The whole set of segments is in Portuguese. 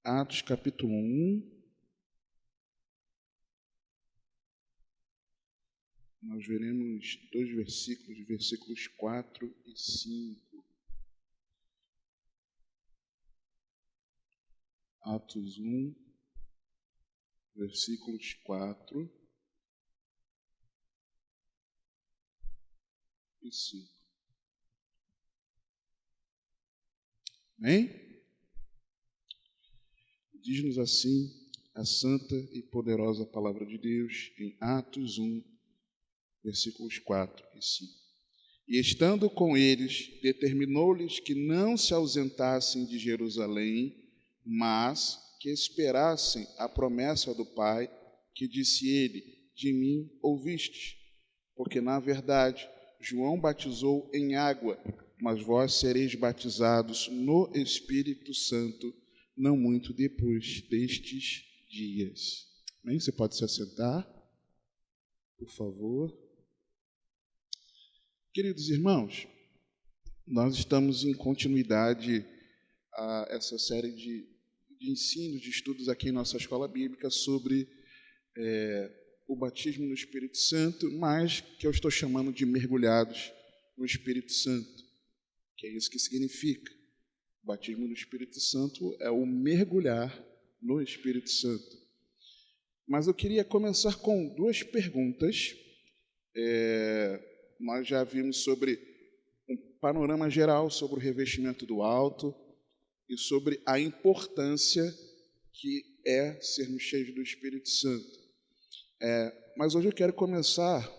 Atos capítulo 1. Nós veremos dois versículos 4 e 5. Atos 1, versículos 4 e 5. Amém? Diz-nos assim a santa e poderosa palavra de Deus em Atos 1, versículos 4 e 5. E estando com eles, determinou-lhes que não se ausentassem de Jerusalém, mas que esperassem a promessa do Pai, que disse ele: de mim ouvistes. Porque, na verdade, João batizou em água, mas vós sereis batizados no Espírito Santo, não muito depois destes dias. Amém? Você pode se assentar, por favor. Queridos irmãos, nós estamos em continuidade a essa série de ensinos, de estudos aqui em nossa escola bíblica sobre o batismo no Espírito Santo, mas que eu estou chamando de mergulhados no Espírito Santo, que é isso que significa. O batismo no Espírito Santo é o mergulhar no Espírito Santo. Mas eu queria começar com duas perguntas. Nós já vimos sobre um panorama geral sobre o revestimento do alto e sobre a importância que é sermos cheios do Espírito Santo. Mas hoje eu quero começar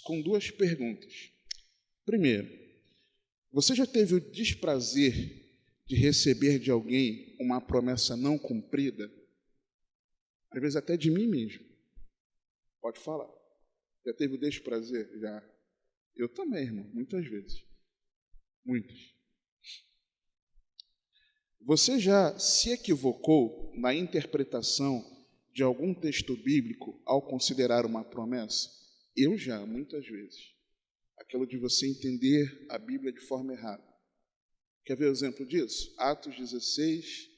com duas perguntas. Primeiro, você já teve o desprazer de receber de alguém uma promessa não cumprida? Às vezes até de mim mesmo. Pode falar. Já teve o desprazer? Já. Eu também, irmão, muitas vezes. Muitas. Você já se equivocou na interpretação de algum texto bíblico ao considerar uma promessa? Eu já, muitas vezes. Aquilo de você entender a Bíblia de forma errada. Quer ver o exemplo disso? Atos 16,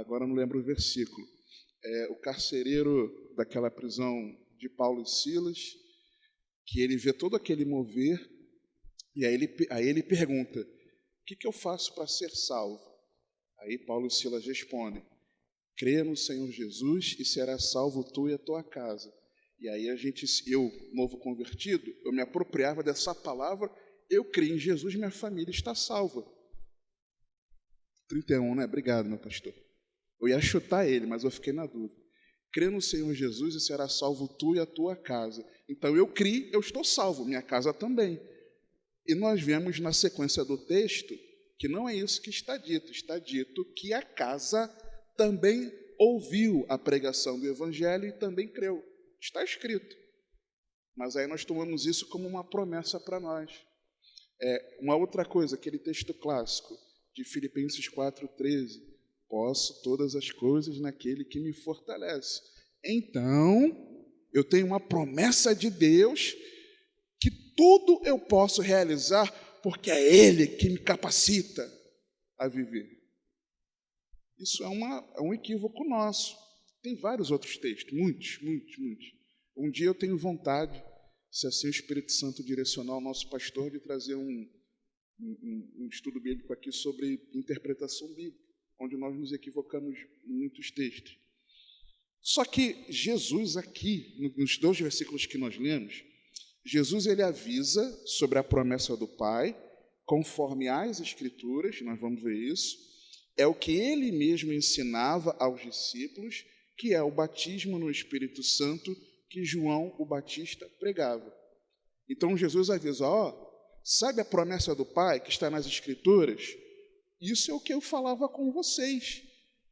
agora não lembro o versículo. O carcereiro daquela prisão de Paulo e Silas, que ele vê todo aquele mover, e aí ele pergunta: o que eu faço para ser salvo? Aí Paulo e Silas respondem: crê no Senhor Jesus e serás salvo tu e a tua casa. E aí eu, novo convertido, eu me apropriava dessa palavra: eu creio em Jesus, minha família está salva. 31, né? Obrigado, meu pastor. Eu ia chutar ele, mas eu fiquei na dúvida. Crê no Senhor Jesus e serás salvo tu e a tua casa. Então eu criei, eu estou salvo, minha casa também. E nós vemos na sequência do texto que não é isso que está dito. Está dito que a casa também ouviu a pregação do Evangelho e também creu. Está escrito. Mas aí nós tomamos isso como uma promessa para nós. Uma outra coisa, aquele texto clássico de Filipenses 4,13. Posso todas as coisas naquele que me fortalece. Então, eu tenho uma promessa de Deus que tudo eu posso realizar porque é Ele que me capacita a viver. Isso é um equívoco nosso. Tem vários outros textos, muitos. Um dia eu tenho vontade, se assim o Espírito Santo direcionar o nosso pastor, de trazer um estudo bíblico aqui sobre interpretação bíblica, onde nós nos equivocamos em muitos textos. Só que Jesus aqui, nos dois versículos que nós lemos, Jesus ele avisa sobre a promessa do Pai, conforme as Escrituras, nós vamos ver isso, é o que ele mesmo ensinava aos discípulos, que é o batismo no Espírito Santo que João o Batista pregava. Então Jesus avisa: sabe a promessa do Pai que está nas Escrituras? Isso é o que eu falava com vocês.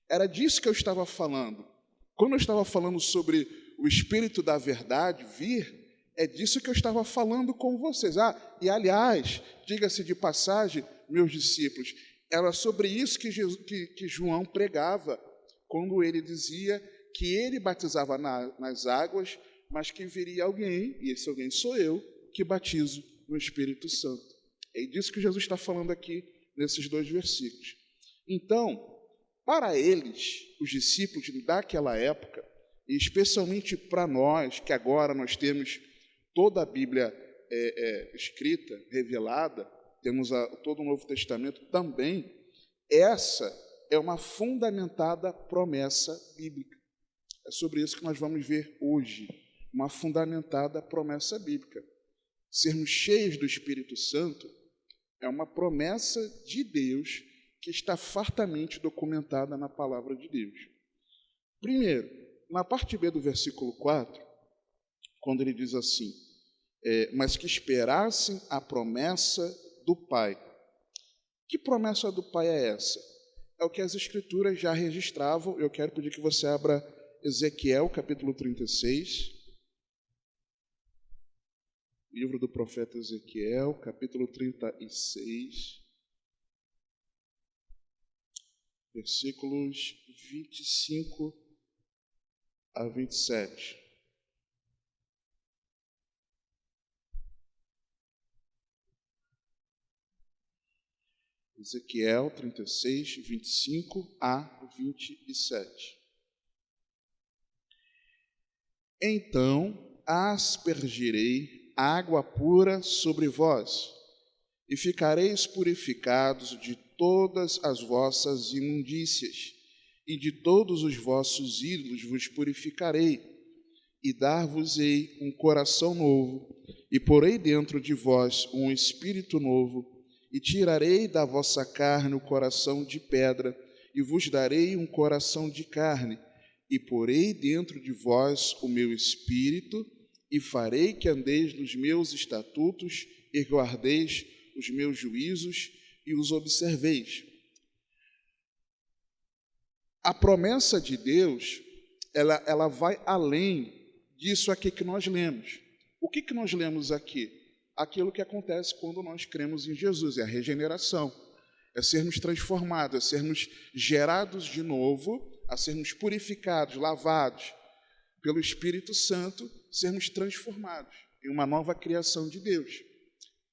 Era disso que eu estava falando. Quando eu estava falando sobre o Espírito da verdade vir, é disso que eu estava falando com vocês. E aliás, diga-se de passagem, meus discípulos, era sobre isso que João pregava, quando ele dizia que ele batizava nas águas, mas que viria alguém, e esse alguém sou eu, que batizo no Espírito Santo. É disso que Jesus está falando aqui nesses dois versículos. Então, Para eles, os discípulos daquela época, e especialmente para nós, que agora nós temos toda a Bíblia escrita, revelada, temos todo o Novo Testamento também, essa é uma fundamentada promessa bíblica. É sobre isso que nós vamos ver hoje, uma fundamentada promessa bíblica. Sermos cheios do Espírito Santo é uma promessa de Deus que está fartamente documentada na palavra de Deus. Primeiro, na parte B do versículo 4, quando ele diz assim, mas que esperassem a promessa do Pai. Que promessa do Pai é essa? É o que as Escrituras já registravam. Eu quero pedir que você abra Ezequiel, capítulo 36. Livro do profeta Ezequiel, capítulo 36, versículos 25 a 27. Ezequiel 36, 25 a 27. Então aspergirei água pura sobre vós, e ficareis purificados de todas as vossas imundícias, e de todos os vossos ídolos vos purificarei, e dar-vos-ei um coração novo, e porei dentro de vós um espírito novo, e tirarei da vossa carne o coração de pedra, e vos darei um coração de carne, e porei dentro de vós o meu espírito, e farei que andeis nos meus estatutos, e guardeis os meus juízos, e os observeis. A promessa de Deus, ela vai além disso aqui que nós lemos. O que nós lemos aqui? Aquilo que acontece quando nós cremos em Jesus, é a regeneração, é sermos transformados, é sermos gerados de novo, a sermos purificados, lavados pelo Espírito Santo, sermos transformados em uma nova criação de Deus.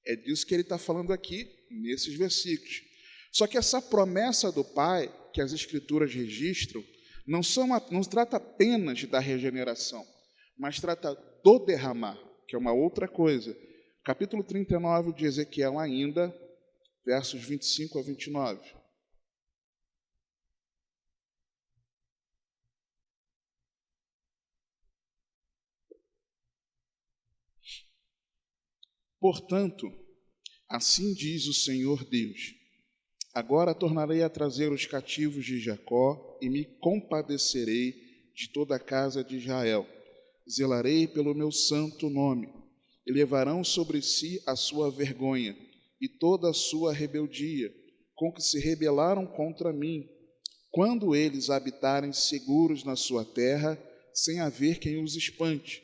É disso que ele está falando aqui, nesses versículos. Só que essa promessa do Pai, que as Escrituras registram, não trata apenas da regeneração, mas trata do derramar, que é uma outra coisa. Capítulo 39 de Ezequiel ainda, versos 25 a 29. Portanto, assim diz o Senhor Deus, agora tornarei a trazer os cativos de Jacó e me compadecerei de toda a casa de Israel. Zelarei pelo meu santo nome, e levarão sobre si a sua vergonha e toda a sua rebeldia, com que se rebelaram contra mim, quando eles habitarem seguros na sua terra, sem haver quem os espante.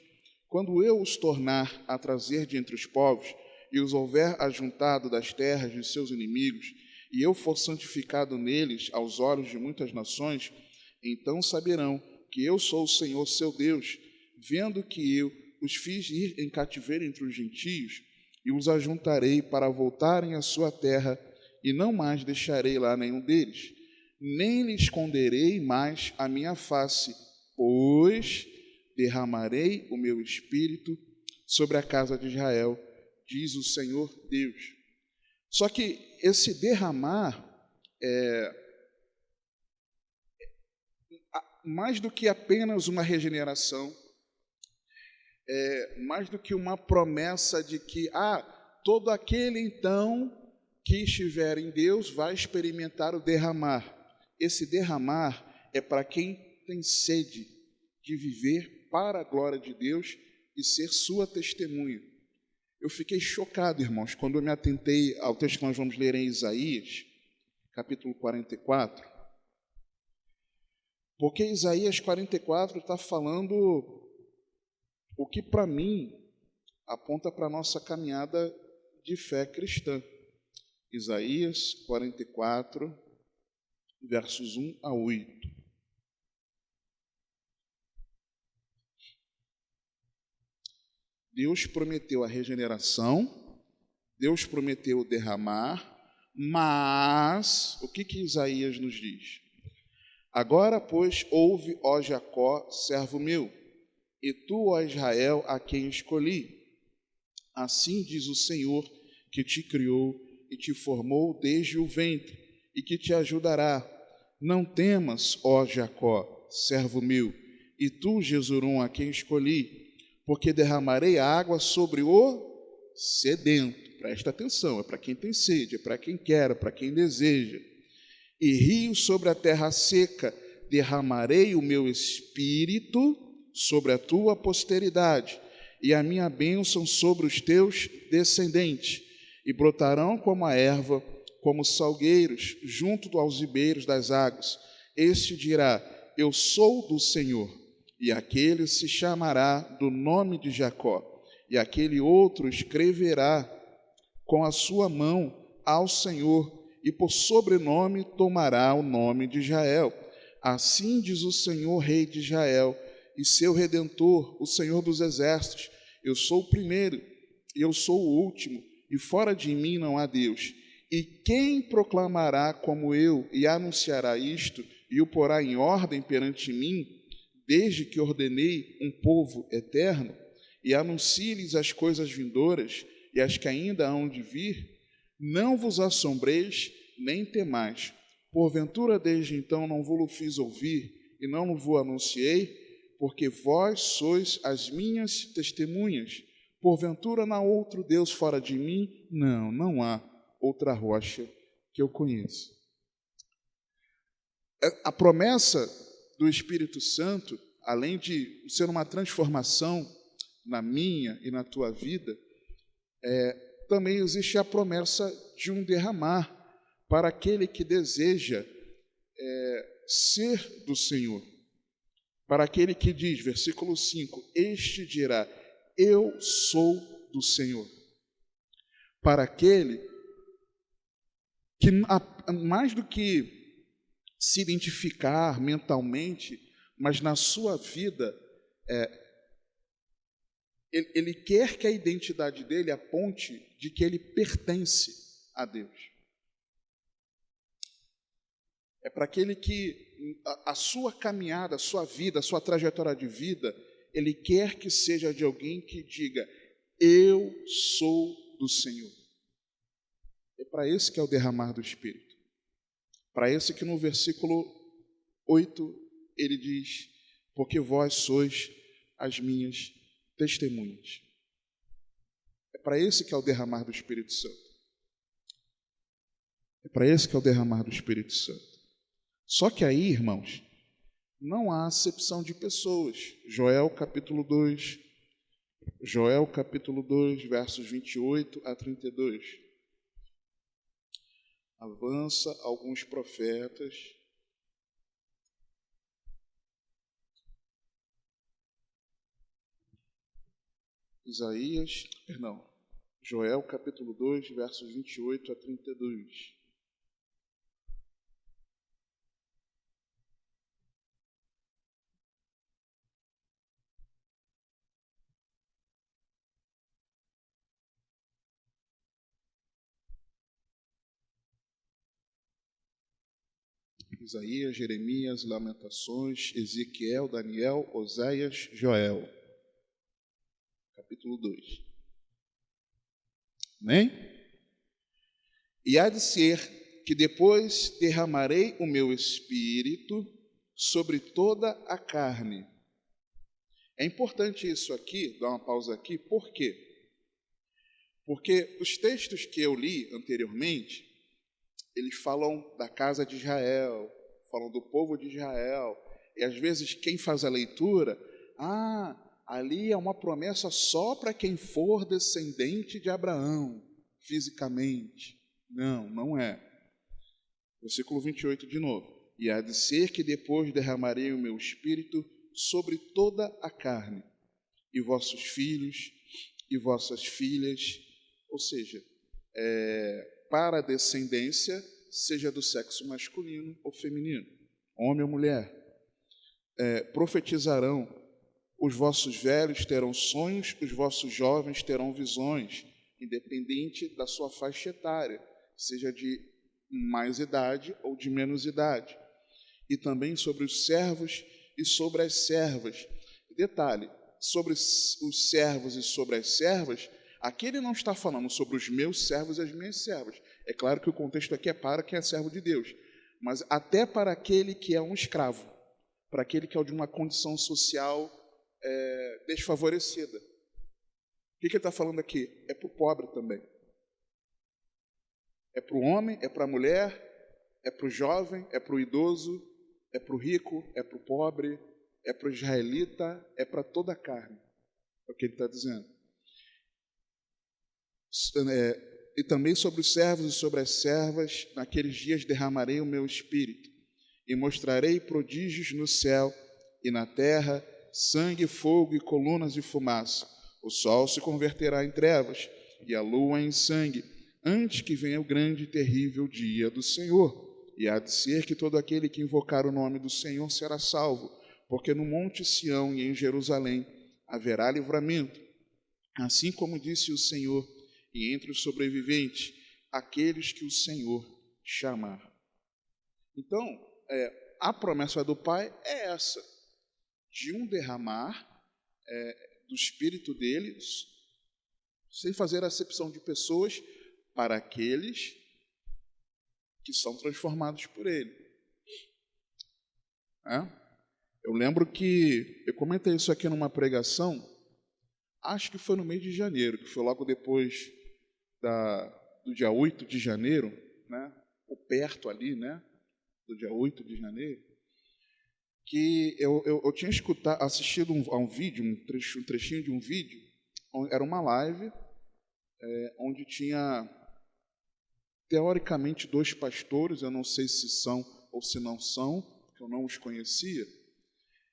Quando eu os tornar a trazer de entre os povos, e os houver ajuntado das terras de seus inimigos, e eu for santificado neles aos olhos de muitas nações, então saberão que eu sou o Senhor seu Deus, vendo que eu os fiz ir em cativeiro entre os gentios, e os ajuntarei para voltarem à sua terra, e não mais deixarei lá nenhum deles, nem lhe esconderei mais a minha face, pois derramarei o meu espírito sobre a casa de Israel, diz o Senhor Deus. Só que esse derramar mais do que apenas uma regeneração, mais do que uma promessa de que todo aquele então que estiver em Deus vai experimentar o derramar. Esse derramar é para quem tem sede de viver para a glória de Deus e ser sua testemunha. Eu fiquei chocado, irmãos, quando eu me atentei ao texto que nós vamos ler em Isaías, capítulo 44, porque Isaías 44 está falando o que para mim aponta para a nossa caminhada de fé cristã. Isaías 44, versos 1 a 8. Deus prometeu a regeneração, Deus prometeu o derramar, mas o que Isaías nos diz? Agora, pois, ouve, ó Jacó, servo meu, e tu, ó Israel, a quem escolhi. Assim diz o Senhor, que te criou e te formou desde o ventre, e que te ajudará. Não temas, ó Jacó, servo meu, e tu, Jesurum, a quem escolhi, porque derramarei água sobre o sedento. Presta atenção, é para quem tem sede, é para quem quer, é para quem deseja. E rio sobre a terra seca, derramarei o meu espírito sobre a tua posteridade, e a minha bênção sobre os teus descendentes, e brotarão como a erva, como salgueiros, junto aos ribeiros das águas. Este dirá: eu sou do Senhor, e aquele se chamará do nome de Jacó, e aquele outro escreverá com a sua mão ao Senhor, e por sobrenome tomará o nome de Israel. Assim diz o Senhor, Rei de Israel, e seu Redentor, o Senhor dos Exércitos: eu sou o primeiro, e eu sou o último, e fora de mim não há Deus. E quem proclamará como eu, e anunciará isto, e o porá em ordem perante mim, desde que ordenei um povo eterno, e anuncie-lhes as coisas vindouras, e as que ainda hão de vir? Não vos assombreis, nem temais. Porventura, desde então, não vos fiz ouvir, e não vos anunciei, porque vós sois as minhas testemunhas. Porventura, não há outro Deus fora de mim? Não, não há outra rocha que eu conheça. A promessa do Espírito Santo, além de ser uma transformação na minha e na tua vida, também existe a promessa de um derramar para aquele que deseja ser do Senhor. Para aquele que diz, versículo 5, este dirá: eu sou do Senhor. Para aquele que, mais do que se identificar mentalmente, mas na sua vida, ele quer que a identidade dele aponte de que ele pertence a Deus. É para aquele que a sua caminhada, a sua vida, a sua trajetória de vida, ele quer que seja de alguém que diga: eu sou do Senhor. É para esse que é o derramar do Espírito. Para esse que no versículo 8 ele diz: porque vós sois as minhas testemunhas. É para esse que é o derramar do Espírito Santo. É para esse que é o derramar do Espírito Santo. Só que aí, irmãos, não há acepção de pessoas. Joel capítulo 2, versos 28 a 32. Avança alguns profetas. Joel capítulo 2, versos 28 a 32. Isaías, Jeremias, Lamentações, Ezequiel, Daniel, Oséias, Joel. Capítulo 2. Amém? E há de ser que depois derramarei o meu espírito sobre toda a carne. É importante isso aqui, dar uma pausa aqui, por quê? Porque os textos que eu li anteriormente, eles falam da casa de Israel, falam do povo de Israel, e às vezes quem faz a leitura, ali é uma promessa só para quem for descendente de Abraão, fisicamente. Não, não é. Versículo 28 de novo. E há de ser que depois derramarei o meu espírito sobre toda a carne, e vossos filhos e vossas filhas, ou seja, para a descendência, seja do sexo masculino ou feminino, homem ou mulher, profetizarão, os vossos velhos terão sonhos, os vossos jovens terão visões, independente da sua faixa etária, seja de mais idade ou de menos idade. e também sobre os servos e sobre as servas. Detalhe, sobre os servos e sobre as servas, aqui ele não está falando sobre os meus servos e as minhas servas. É claro que o contexto aqui é para quem é servo de Deus, mas até para aquele que é um escravo, para aquele que é de uma condição social desfavorecida. O que ele está falando aqui? É para o pobre também. É para o homem, é para a mulher, é para o jovem, é para o idoso, é para o rico, é para o pobre, é para o israelita, é para toda a carne. É o que ele está dizendo. E também sobre os servos e sobre as servas, naqueles dias derramarei o meu espírito, e mostrarei prodígios no céu e na terra, sangue, fogo e colunas de fumaça. O sol se converterá em trevas, e a lua em sangue, antes que venha o grande e terrível dia do Senhor. E há de ser que todo aquele que invocar o nome do Senhor será salvo, porque no monte Sião e em Jerusalém haverá livramento, assim como disse o Senhor, e entre os sobreviventes, aqueles que o Senhor chamar. Então, a promessa do Pai é essa, de um derramar do Espírito dele, sem fazer acepção de pessoas, para aqueles que são transformados por ele. Eu lembro que eu comentei isso aqui numa pregação, acho que foi no mês de janeiro, que foi logo depois do dia 8 de janeiro, né? Ou perto ali, né? Do dia 8 de janeiro, que eu tinha assistido a um vídeo, um trechinho de um vídeo, era uma live, onde tinha, teoricamente, 2 pastores, eu não sei se são ou se não são, porque eu não os conhecia,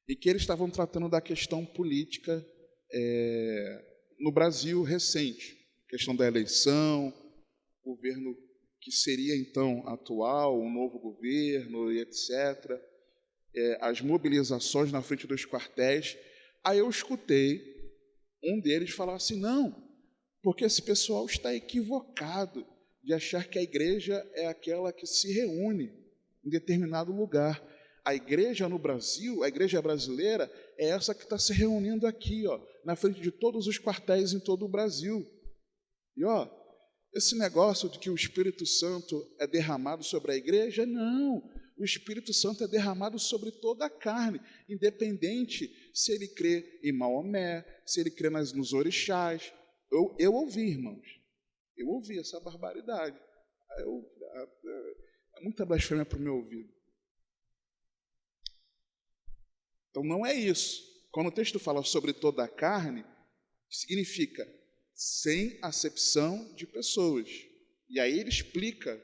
e que eles estavam tratando da questão política no Brasil recente, questão da eleição, governo que seria então atual, um novo governo e etc., as mobilizações na frente dos quartéis. Aí eu escutei um deles falar assim, não, porque esse pessoal está equivocado de achar que a igreja é aquela que se reúne em determinado lugar. A igreja no Brasil, a igreja brasileira, é essa que está se reunindo aqui, na frente de todos os quartéis em todo o Brasil. E esse negócio de que o Espírito Santo é derramado sobre a igreja, não. O Espírito Santo é derramado sobre toda a carne, independente se ele crê em Maomé, se ele crê nos orixás. Eu ouvi, irmãos, eu ouvi essa barbaridade. É muita blasfêmia para o meu ouvido. Então não é isso. Quando o texto fala sobre toda a carne, significa sem acepção de pessoas. E aí ele explica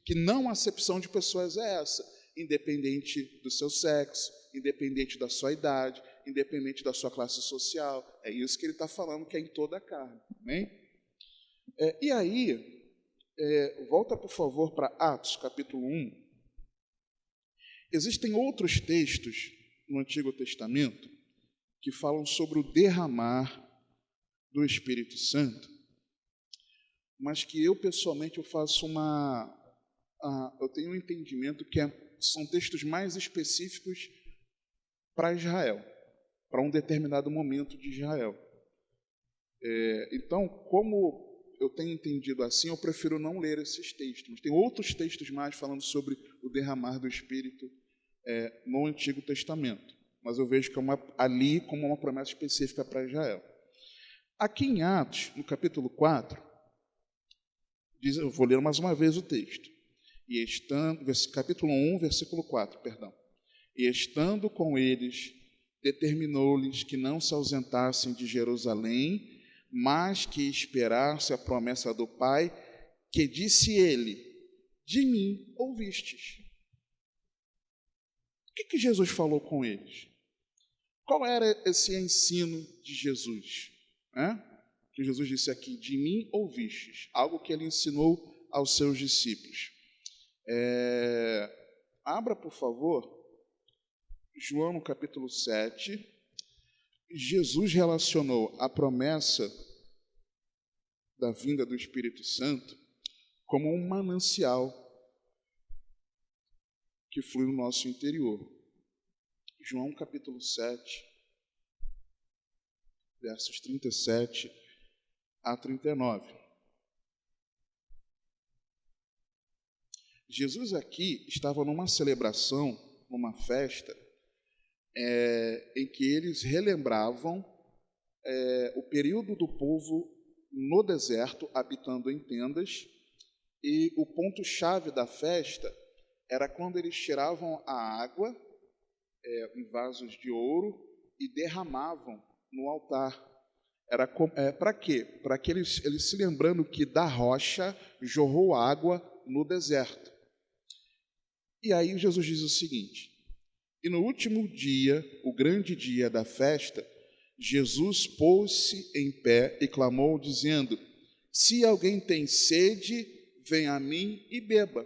que não acepção de pessoas é essa, independente do seu sexo, independente da sua idade, independente da sua classe social. É isso que ele está falando, que é em toda a carne. Amém? E aí, volta por favor para Atos, capítulo 1. Existem outros textos no Antigo Testamento que falam sobre o derramar do Espírito Santo, mas que eu, pessoalmente, eu tenho um entendimento que são textos mais específicos para Israel, para um determinado momento de Israel. Então, como eu tenho entendido assim, eu prefiro não ler esses textos. Mas tem outros textos mais falando sobre o derramar do Espírito no Antigo Testamento. Mas eu vejo que ali como uma promessa específica para Israel. Aqui em Atos, no capítulo 4, diz, eu vou ler mais uma vez o texto. Capítulo 1, versículo 4, perdão. E estando com eles, determinou-lhes que não se ausentassem de Jerusalém, mas que esperasse a promessa do Pai, que disse ele, de mim ouvistes. O que Jesus falou com eles? Qual era esse ensino de Jesus? Que Jesus disse aqui, de mim ouvistes, algo que ele ensinou aos seus discípulos. Abra, por favor, João no capítulo 7. Jesus relacionou a promessa da vinda do Espírito Santo como um manancial que flui no nosso interior. João capítulo 7, versos 37 a 39. Jesus aqui estava numa celebração, numa festa, em que eles relembravam o período do povo no deserto, habitando em tendas, e o ponto-chave da festa era quando eles tiravam a água em vasos de ouro e derramavam no altar. Para quê? Para que eles se lembrando que da rocha jorrou água no deserto. E aí Jesus diz o seguinte: e no último dia, o grande dia da festa, Jesus pôs-se em pé e clamou, dizendo: se alguém tem sede, venha a mim e beba.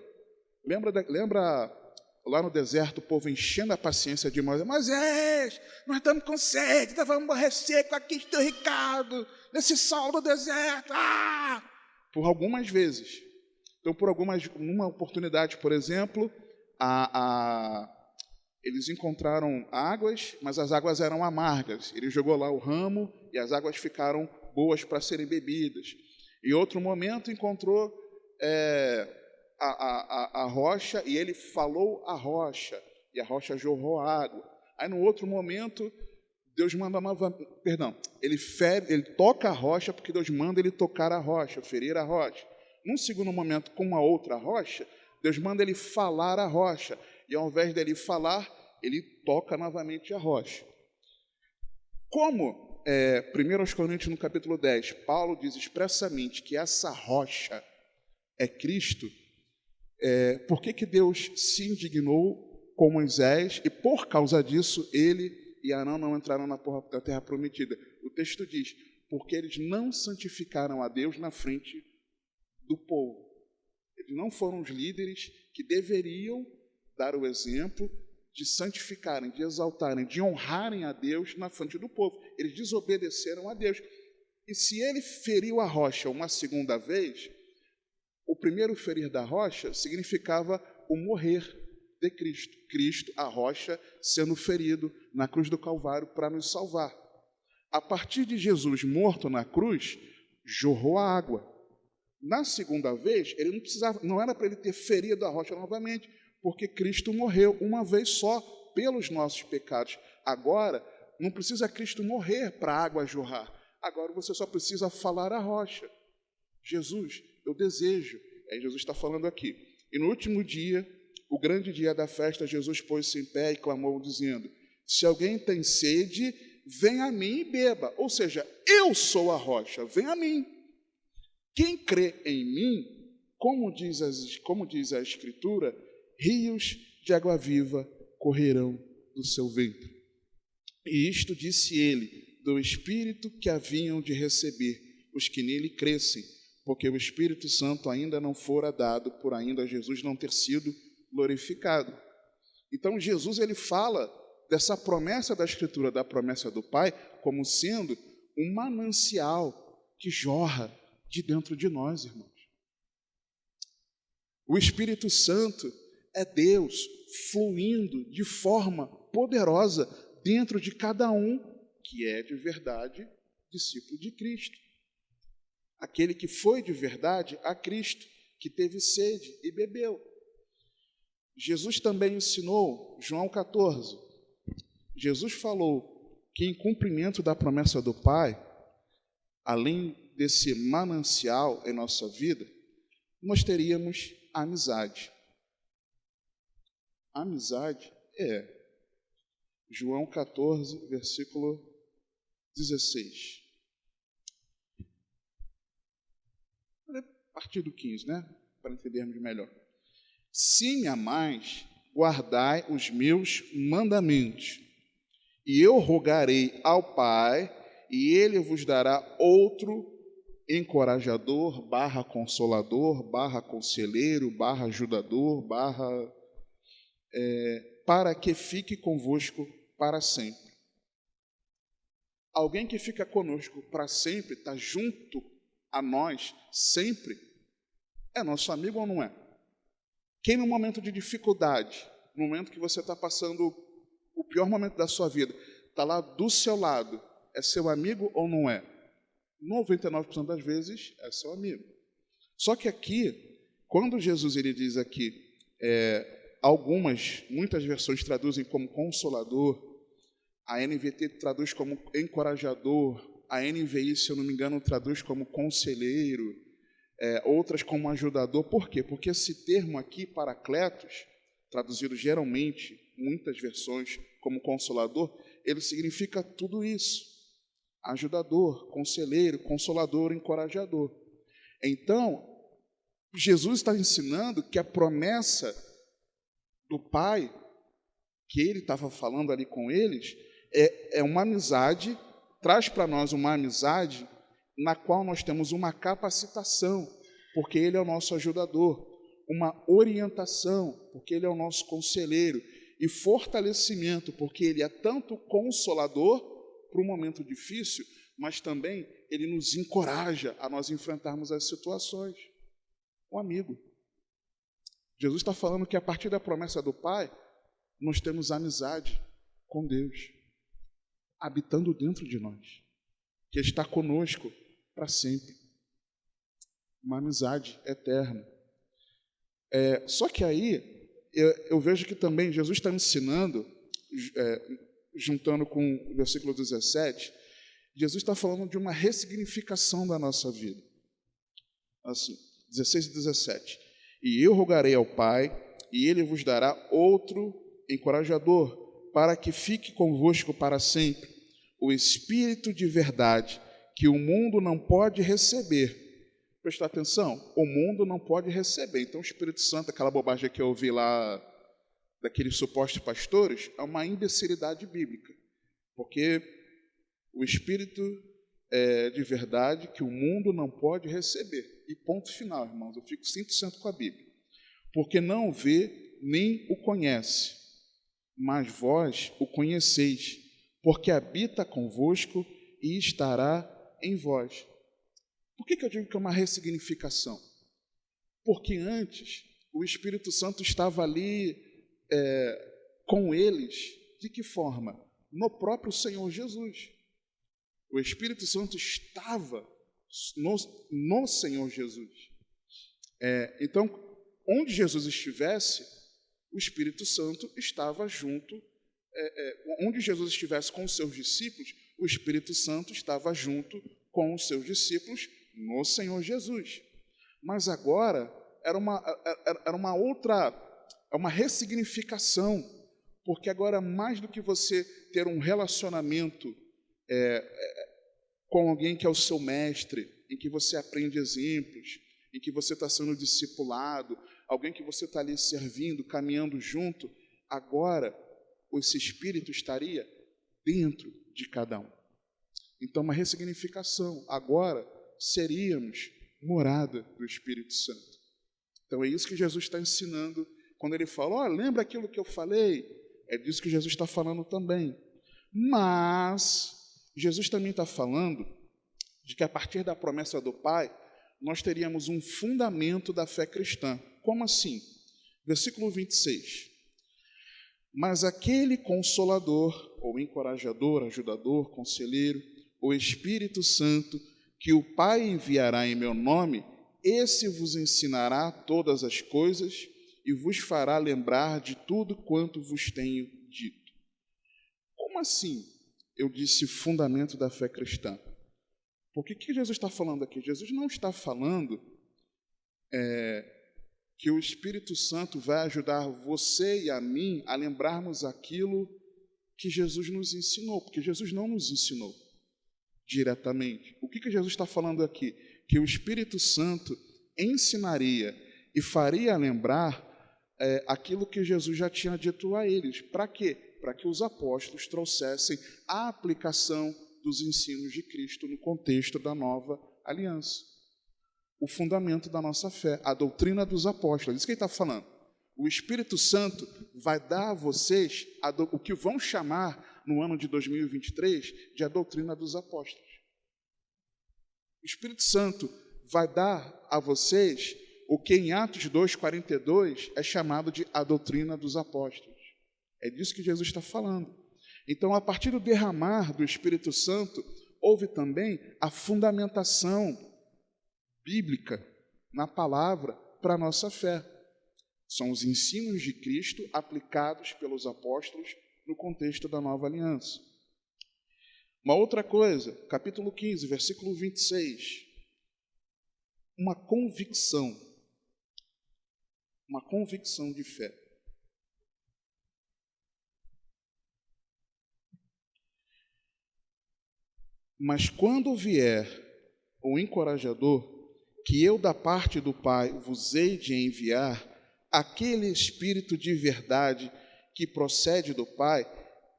Lembra lá no deserto o povo enchendo a paciência de Moisés? Moisés, nós estamos com sede, nós vamos morrer seco aqui em Teu Ricardo, nesse sol do deserto. Por algumas vezes. Então, numa oportunidade, por exemplo, eles encontraram águas, mas as águas eram amargas. Ele jogou lá o ramo e as águas ficaram boas para serem bebidas. Em outro momento, encontrou a rocha e ele falou a rocha, e a rocha jorrou água. Aí, no outro momento, Deus manda ele toca a rocha, porque Deus manda ele tocar a rocha, ferir a rocha. Num segundo momento, com uma outra rocha, Deus manda ele falar a rocha, e ao invés dele falar, ele toca novamente a rocha. Como 1 Coríntios, no capítulo 10, Paulo diz expressamente que essa rocha é Cristo, por que Deus se indignou com Moisés, e por causa disso ele e Arão não entraram na terra prometida? O texto diz: porque eles não santificaram a Deus na frente do povo. Eles não foram os líderes que deveriam dar o exemplo de santificarem, de exaltarem, de honrarem a Deus na frente do povo. Eles desobedeceram a Deus. E se ele feriu a rocha uma segunda vez, o primeiro ferir da rocha significava o morrer de Cristo. Cristo, a rocha, sendo ferido na cruz do Calvário para nos salvar. A partir de Jesus morto na cruz, jorrou a água. Na segunda vez, ele não era para ele ter ferido a rocha novamente, porque Cristo morreu uma vez só pelos nossos pecados. Agora, não precisa Cristo morrer para a água jorrar. Agora você só precisa falar a rocha: Jesus, eu desejo. Aí Jesus está falando aqui. E no último dia, o grande dia da festa, Jesus pôs-se em pé e clamou, dizendo: se alguém tem sede, venha a mim e beba. Ou seja, eu sou a rocha, venha a mim. Quem crê em mim, como diz a Escritura, rios de água viva correrão do seu ventre. E isto disse ele, do Espírito que haviam de receber os que nele crescem, porque o Espírito Santo ainda não fora dado, por ainda Jesus não ter sido glorificado. Então Jesus ele fala dessa promessa da Escritura, da promessa do Pai, como sendo um manancial que jorra de dentro de nós, irmãos. O Espírito Santo é Deus fluindo de forma poderosa dentro de cada um que é de verdade discípulo de Cristo. Aquele que foi de verdade a Cristo, que teve sede e bebeu. Jesus também ensinou, João 14, Jesus falou que em cumprimento da promessa do Pai, além desse manancial em nossa vida, nós teríamos amizade. Amizade é João 14, versículo 16. A partir do 15, né? Para entendermos melhor. Se me amais, guardai os meus mandamentos, e eu rogarei ao Pai, e ele vos dará outro encorajador, /consolador, /conselheiro, /ajudador, para que fique convosco para sempre. Alguém que fica conosco para sempre, está junto a nós sempre, é nosso amigo ou não é? Quem no momento de dificuldade no momento que você está passando o pior momento da sua vida, está lá do seu lado, é seu amigo ou não é? 99% das vezes é seu amigo. Só que aqui, quando Jesus ele diz aqui, muitas versões traduzem como consolador, a NVT traduz como encorajador, a NVI, se eu não me engano, traduz como conselheiro, outras como ajudador. Por quê? Porque esse termo aqui, paracletos, traduzido geralmente, muitas versões, como consolador, ele significa tudo isso. Ajudador, conselheiro, consolador, encorajador. Então, Jesus está ensinando que a promessa do Pai, que ele estava falando ali com eles, é uma amizade, traz para nós uma amizade na qual nós temos uma capacitação, porque ele é o nosso ajudador, uma orientação, porque ele é o nosso conselheiro, e fortalecimento, porque ele é tanto consolador para um momento difícil, mas também ele nos encoraja a nós enfrentarmos as situações. Um amigo. Jesus está falando que a partir da promessa do Pai, nós temos amizade com Deus, habitando dentro de nós, que está conosco para sempre. Uma amizade eterna. Só que aí, eu vejo que também Jesus está ensinando, juntando com o versículo 17, Jesus está falando de uma ressignificação da nossa vida. Assim, 16 e 17. E eu rogarei ao Pai, e ele vos dará outro encorajador, para que fique convosco para sempre, o Espírito de verdade, que o mundo não pode receber. Prestar atenção, o mundo não pode receber. Então o Espírito Santo, aquela bobagem que eu ouvi lá, daqueles supostos pastores, é uma imbecilidade bíblica, porque o Espírito de verdade que o mundo não pode receber. E ponto final, irmãos, eu fico 100% com a Bíblia. Porque não o vê nem o conhece, mas vós o conheceis, porque habita convosco e estará em vós. Por que eu digo que é uma ressignificação? Porque antes o Espírito Santo estava ali com eles. De que forma? No próprio Senhor Jesus. O Espírito Santo estava no Senhor Jesus. Então, onde Jesus estivesse, o Espírito Santo estava junto. Onde Jesus estivesse com os seus discípulos, o Espírito Santo estava junto com os seus discípulos no Senhor Jesus. Mas agora era uma outra, uma ressignificação, porque agora, mais do que você ter um relacionamento com alguém que é o seu mestre, em que você aprende exemplos, em que você está sendo discipulado, alguém que você está ali servindo, caminhando junto, agora esse Espírito estaria dentro de cada um. Então, uma ressignificação. Agora seríamos morada do Espírito Santo. Então, é isso que Jesus está ensinando quando ele fala, lembra aquilo que eu falei? É disso que Jesus está falando também. Mas Jesus também está falando de que a partir da promessa do Pai, nós teríamos um fundamento da fé cristã. Como assim? Versículo 26. Mas aquele Consolador, ou encorajador, ajudador, conselheiro, o Espírito Santo, que o Pai enviará em meu nome, esse vos ensinará todas as coisas e vos fará lembrar de tudo quanto vos tenho dito. Como assim eu disse fundamento da fé cristã? Porque o que Jesus está falando aqui? Jesus não está falando que o Espírito Santo vai ajudar você e a mim a lembrarmos aquilo que Jesus nos ensinou, porque Jesus não nos ensinou diretamente. O que Jesus está falando aqui? Que o Espírito Santo ensinaria e faria lembrar aquilo que Jesus já tinha dito a eles. Para quê? Para que os apóstolos trouxessem a aplicação dos ensinos de Cristo no contexto da nova aliança. O fundamento da nossa fé, a doutrina dos apóstolos. Isso que ele está falando. O Espírito Santo vai dar a vocês o que vão chamar no ano de 2023 de a doutrina dos apóstolos. O Espírito Santo vai dar a vocês o que em Atos 2:42 é chamado de a doutrina dos apóstolos. É disso que Jesus está falando. Então, a partir do derramar do Espírito Santo, houve também a fundamentação bíblica na palavra para a nossa fé. São os ensinos de Cristo aplicados pelos apóstolos no contexto da nova aliança. Uma outra coisa, capítulo 15, versículo 26. Uma convicção de fé. Mas quando vier o encorajador, que eu da parte do Pai vos hei de enviar, aquele Espírito de verdade que procede do Pai,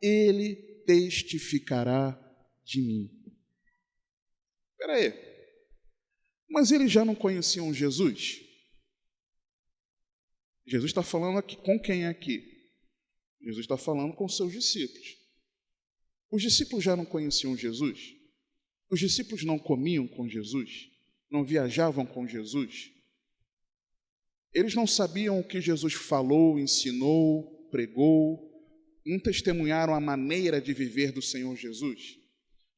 ele testificará de mim. Espera aí, mas eles já não conheciam Jesus? Jesus está falando aqui com quem aqui? Jesus está falando com seus discípulos. Os discípulos já não conheciam Jesus? Os discípulos não comiam com Jesus? Não viajavam com Jesus? Eles não sabiam o que Jesus falou, ensinou, pregou? Não testemunharam a maneira de viver do Senhor Jesus?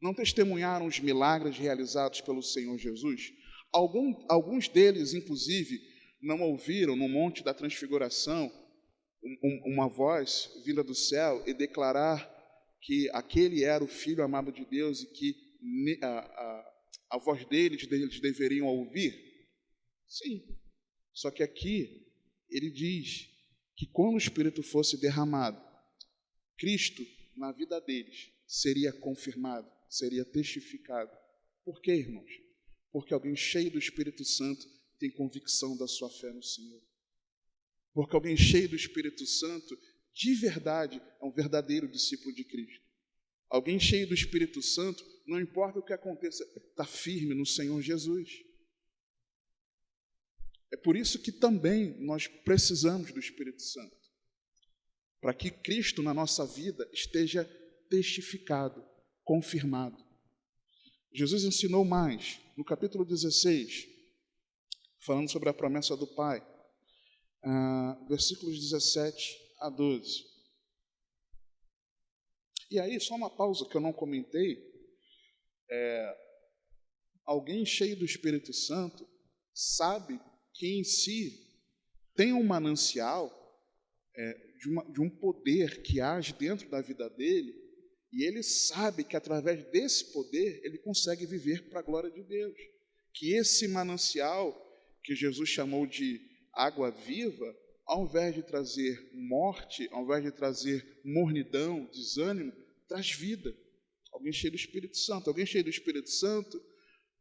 Não testemunharam os milagres realizados pelo Senhor Jesus? Alguns deles, inclusive, não ouviram no Monte da Transfiguração uma voz vinda do céu e declarar que aquele era o Filho amado de Deus e que a voz deles deveriam ouvir? Sim. Só que aqui ele diz que quando o Espírito fosse derramado, Cristo, na vida deles, seria confirmado, seria testificado. Por quê, irmãos? Porque alguém cheio do Espírito Santo tem convicção da sua fé no Senhor. Porque alguém cheio do Espírito Santo, de verdade, é um verdadeiro discípulo de Cristo. Alguém cheio do Espírito Santo, não importa o que aconteça, está firme no Senhor Jesus. É por isso que também nós precisamos do Espírito Santo, para que Cristo na nossa vida esteja testificado, confirmado. Jesus ensinou mais, no capítulo 16, falando sobre a promessa do Pai, versículos 17 a 12. E aí, só uma pausa que eu não comentei, alguém cheio do Espírito Santo sabe que em si tem um manancial de um poder que age dentro da vida dele, e ele sabe que através desse poder ele consegue viver para a glória de Deus. Que esse manancial, que Jesus chamou de água viva, ao invés de trazer morte, ao invés de trazer mornidão, desânimo, traz vida. Alguém cheio do Espírito Santo. Alguém cheio do Espírito Santo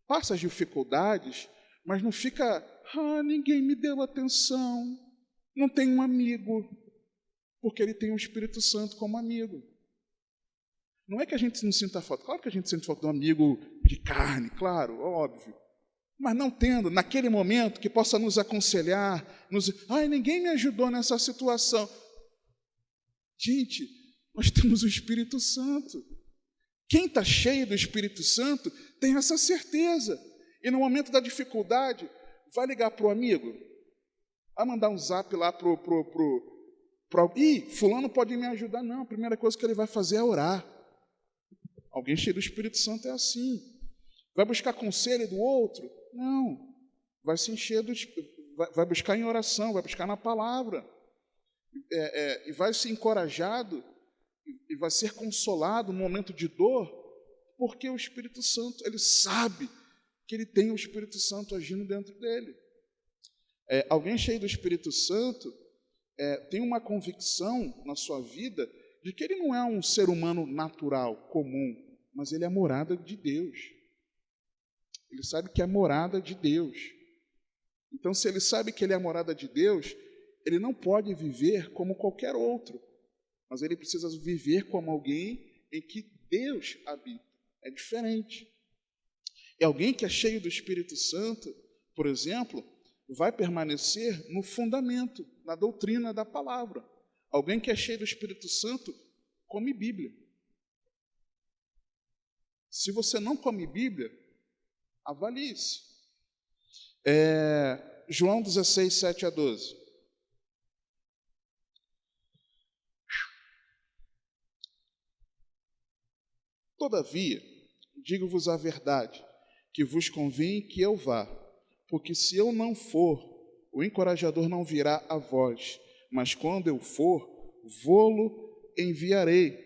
passa as dificuldades, mas não fica, ninguém me deu atenção, não tem um amigo, porque ele tem o Espírito Santo como amigo. Não é que a gente não sinta falta, claro que a gente sente falta de um amigo de carne, claro, óbvio, mas não tendo, naquele momento, que possa nos aconselhar, ninguém me ajudou nessa situação. Gente, nós temos o Espírito Santo. Quem está cheio do Espírito Santo tem essa certeza. E no momento da dificuldade, vai ligar para o amigo, vai mandar um zap lá fulano pode me ajudar. Não, a primeira coisa que ele vai fazer é orar. Alguém cheio do Espírito Santo é assim. Vai buscar conselho do outro? Não. Vai se encher vai buscar em oração, vai buscar na palavra. E vai ser encorajado e vai ser consolado no momento de dor, porque o Espírito Santo, ele sabe que ele tem o Espírito Santo agindo dentro dele. Alguém cheio do Espírito Santo tem uma convicção na sua vida de que ele não é um ser humano natural, comum, mas ele é a morada de Deus. Ele sabe que é a morada de Deus. Então, se ele sabe que ele é a morada de Deus, ele não pode viver como qualquer outro, mas ele precisa viver como alguém em que Deus habita. É diferente. E alguém que é cheio do Espírito Santo, por exemplo, vai permanecer no fundamento, na doutrina da palavra. Alguém que é cheio do Espírito Santo come Bíblia. Se você não come Bíblia, avalie-se. João 16, 7 a 12. Todavia, digo-vos a verdade, que vos convém que eu vá, porque se eu não for, o encorajador não virá a vós, mas quando eu for, vô-lo enviarei.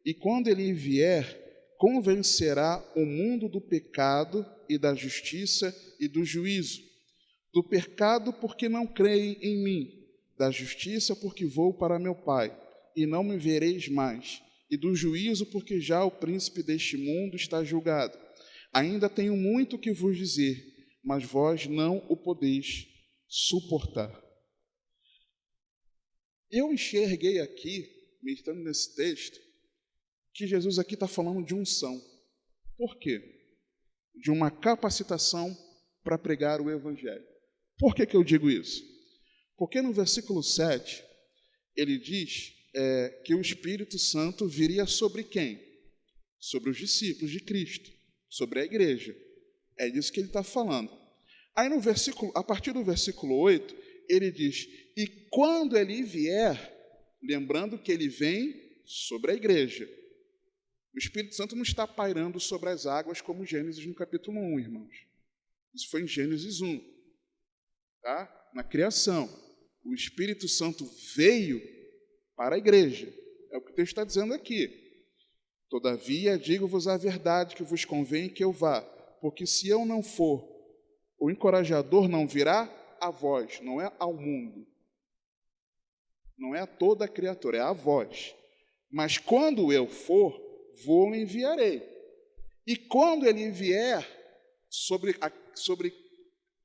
E quando ele vier, convencerá o mundo do pecado e da justiça e do juízo. Do pecado, porque não creem em mim, da justiça, porque vou para meu Pai, e não me vereis mais, e do juízo, porque já o príncipe deste mundo está julgado. Ainda tenho muito que vos dizer, mas vós não o podeis suportar. Eu enxerguei aqui, meditando nesse texto, que Jesus aqui está falando de unção. Por quê? De uma capacitação para pregar o Evangelho. Por que eu digo isso? Porque no versículo 7, ele diz que o Espírito Santo viria sobre quem? Sobre os discípulos de Cristo, sobre a igreja. É disso que ele está falando. Aí a partir do versículo 8, ele diz, e quando ele vier, lembrando que ele vem sobre a igreja. O Espírito Santo não está pairando sobre as águas como Gênesis no capítulo 1, irmãos. Isso foi em Gênesis 1. Tá? Na criação. O Espírito Santo veio para a igreja. É o que o texto está dizendo aqui. Todavia, digo-vos a verdade, que vos convém que eu vá, porque se eu não for, o encorajador não virá a vós, não é ao mundo. Não é a toda a criatura, é a vós. Mas quando eu for, vou-lo enviarei. E quando ele vier sobre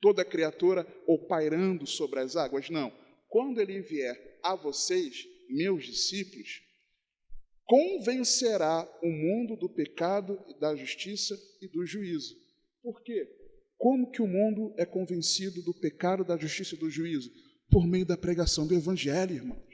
toda a criatura, ou pairando sobre as águas, não. Quando ele vier a vocês, meus discípulos, convencerá o mundo do pecado, da justiça e do juízo. Por quê? Como que o mundo é convencido do pecado, da justiça e do juízo? Por meio da pregação do Evangelho, irmãos.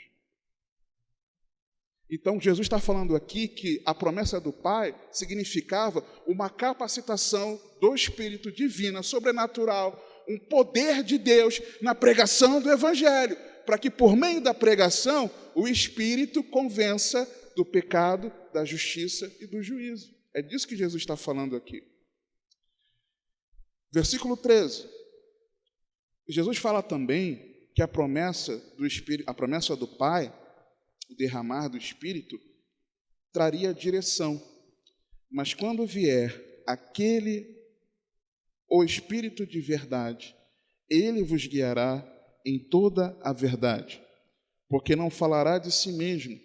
Então, Jesus está falando aqui que a promessa do Pai significava uma capacitação do Espírito Divino, sobrenatural, um poder de Deus na pregação do Evangelho, para que por meio da pregação o Espírito convença do pecado, da justiça e do juízo. É disso que Jesus está falando aqui. Versículo 13. Jesus fala também que a promessa do Espírito, a promessa do Pai, o derramar do Espírito, traria direção. Mas quando vier o Espírito de verdade, ele vos guiará em toda a verdade, porque não falará de si mesmo,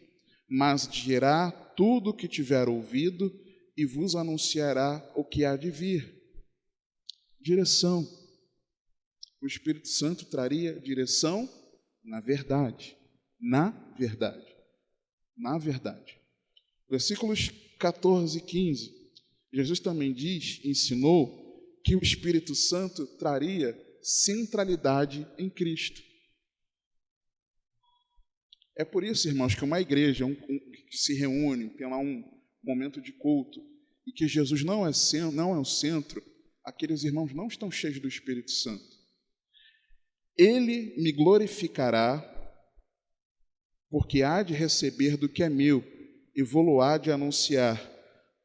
mas dirá tudo o que tiver ouvido e vos anunciará o que há de vir. Direção. O Espírito Santo traria direção na verdade. Na verdade. Na verdade. Versículos 14 e 15. Jesus também ensinou que o Espírito Santo traria centralidade em Cristo. É por isso, irmãos, que uma igreja que se reúne, tem lá um momento de culto, e que Jesus não é o centro, aqueles irmãos não estão cheios do Espírito Santo. Ele me glorificará, porque há de receber do que é meu, e vou-lo há de anunciar.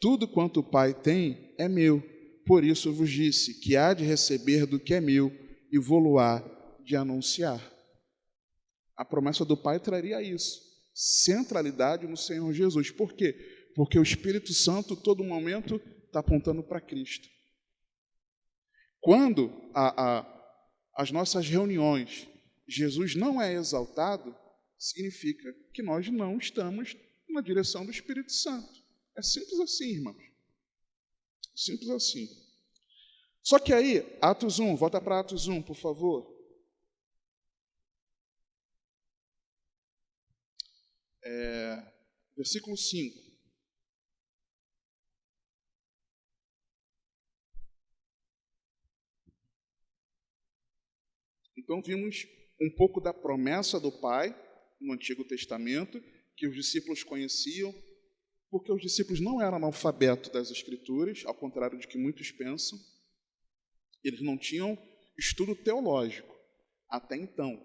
Tudo quanto o Pai tem é meu, por isso eu vos disse que há de receber do que é meu, e vou-lo há de anunciar. A promessa do Pai traria isso, centralidade no Senhor Jesus. Por quê? Porque o Espírito Santo, todo momento, está apontando para Cristo. Quando as nossas reuniões, Jesus não é exaltado, significa que nós não estamos na direção do Espírito Santo. É simples assim, irmãos. Simples assim. Só que aí, Atos 1, volta para Atos 1, por favor. Versículo 5. Então, vimos um pouco da promessa do Pai no Antigo Testamento, que os discípulos conheciam, porque os discípulos não eram analfabetos das Escrituras, ao contrário de que muitos pensam. Eles não tinham estudo teológico, Até então,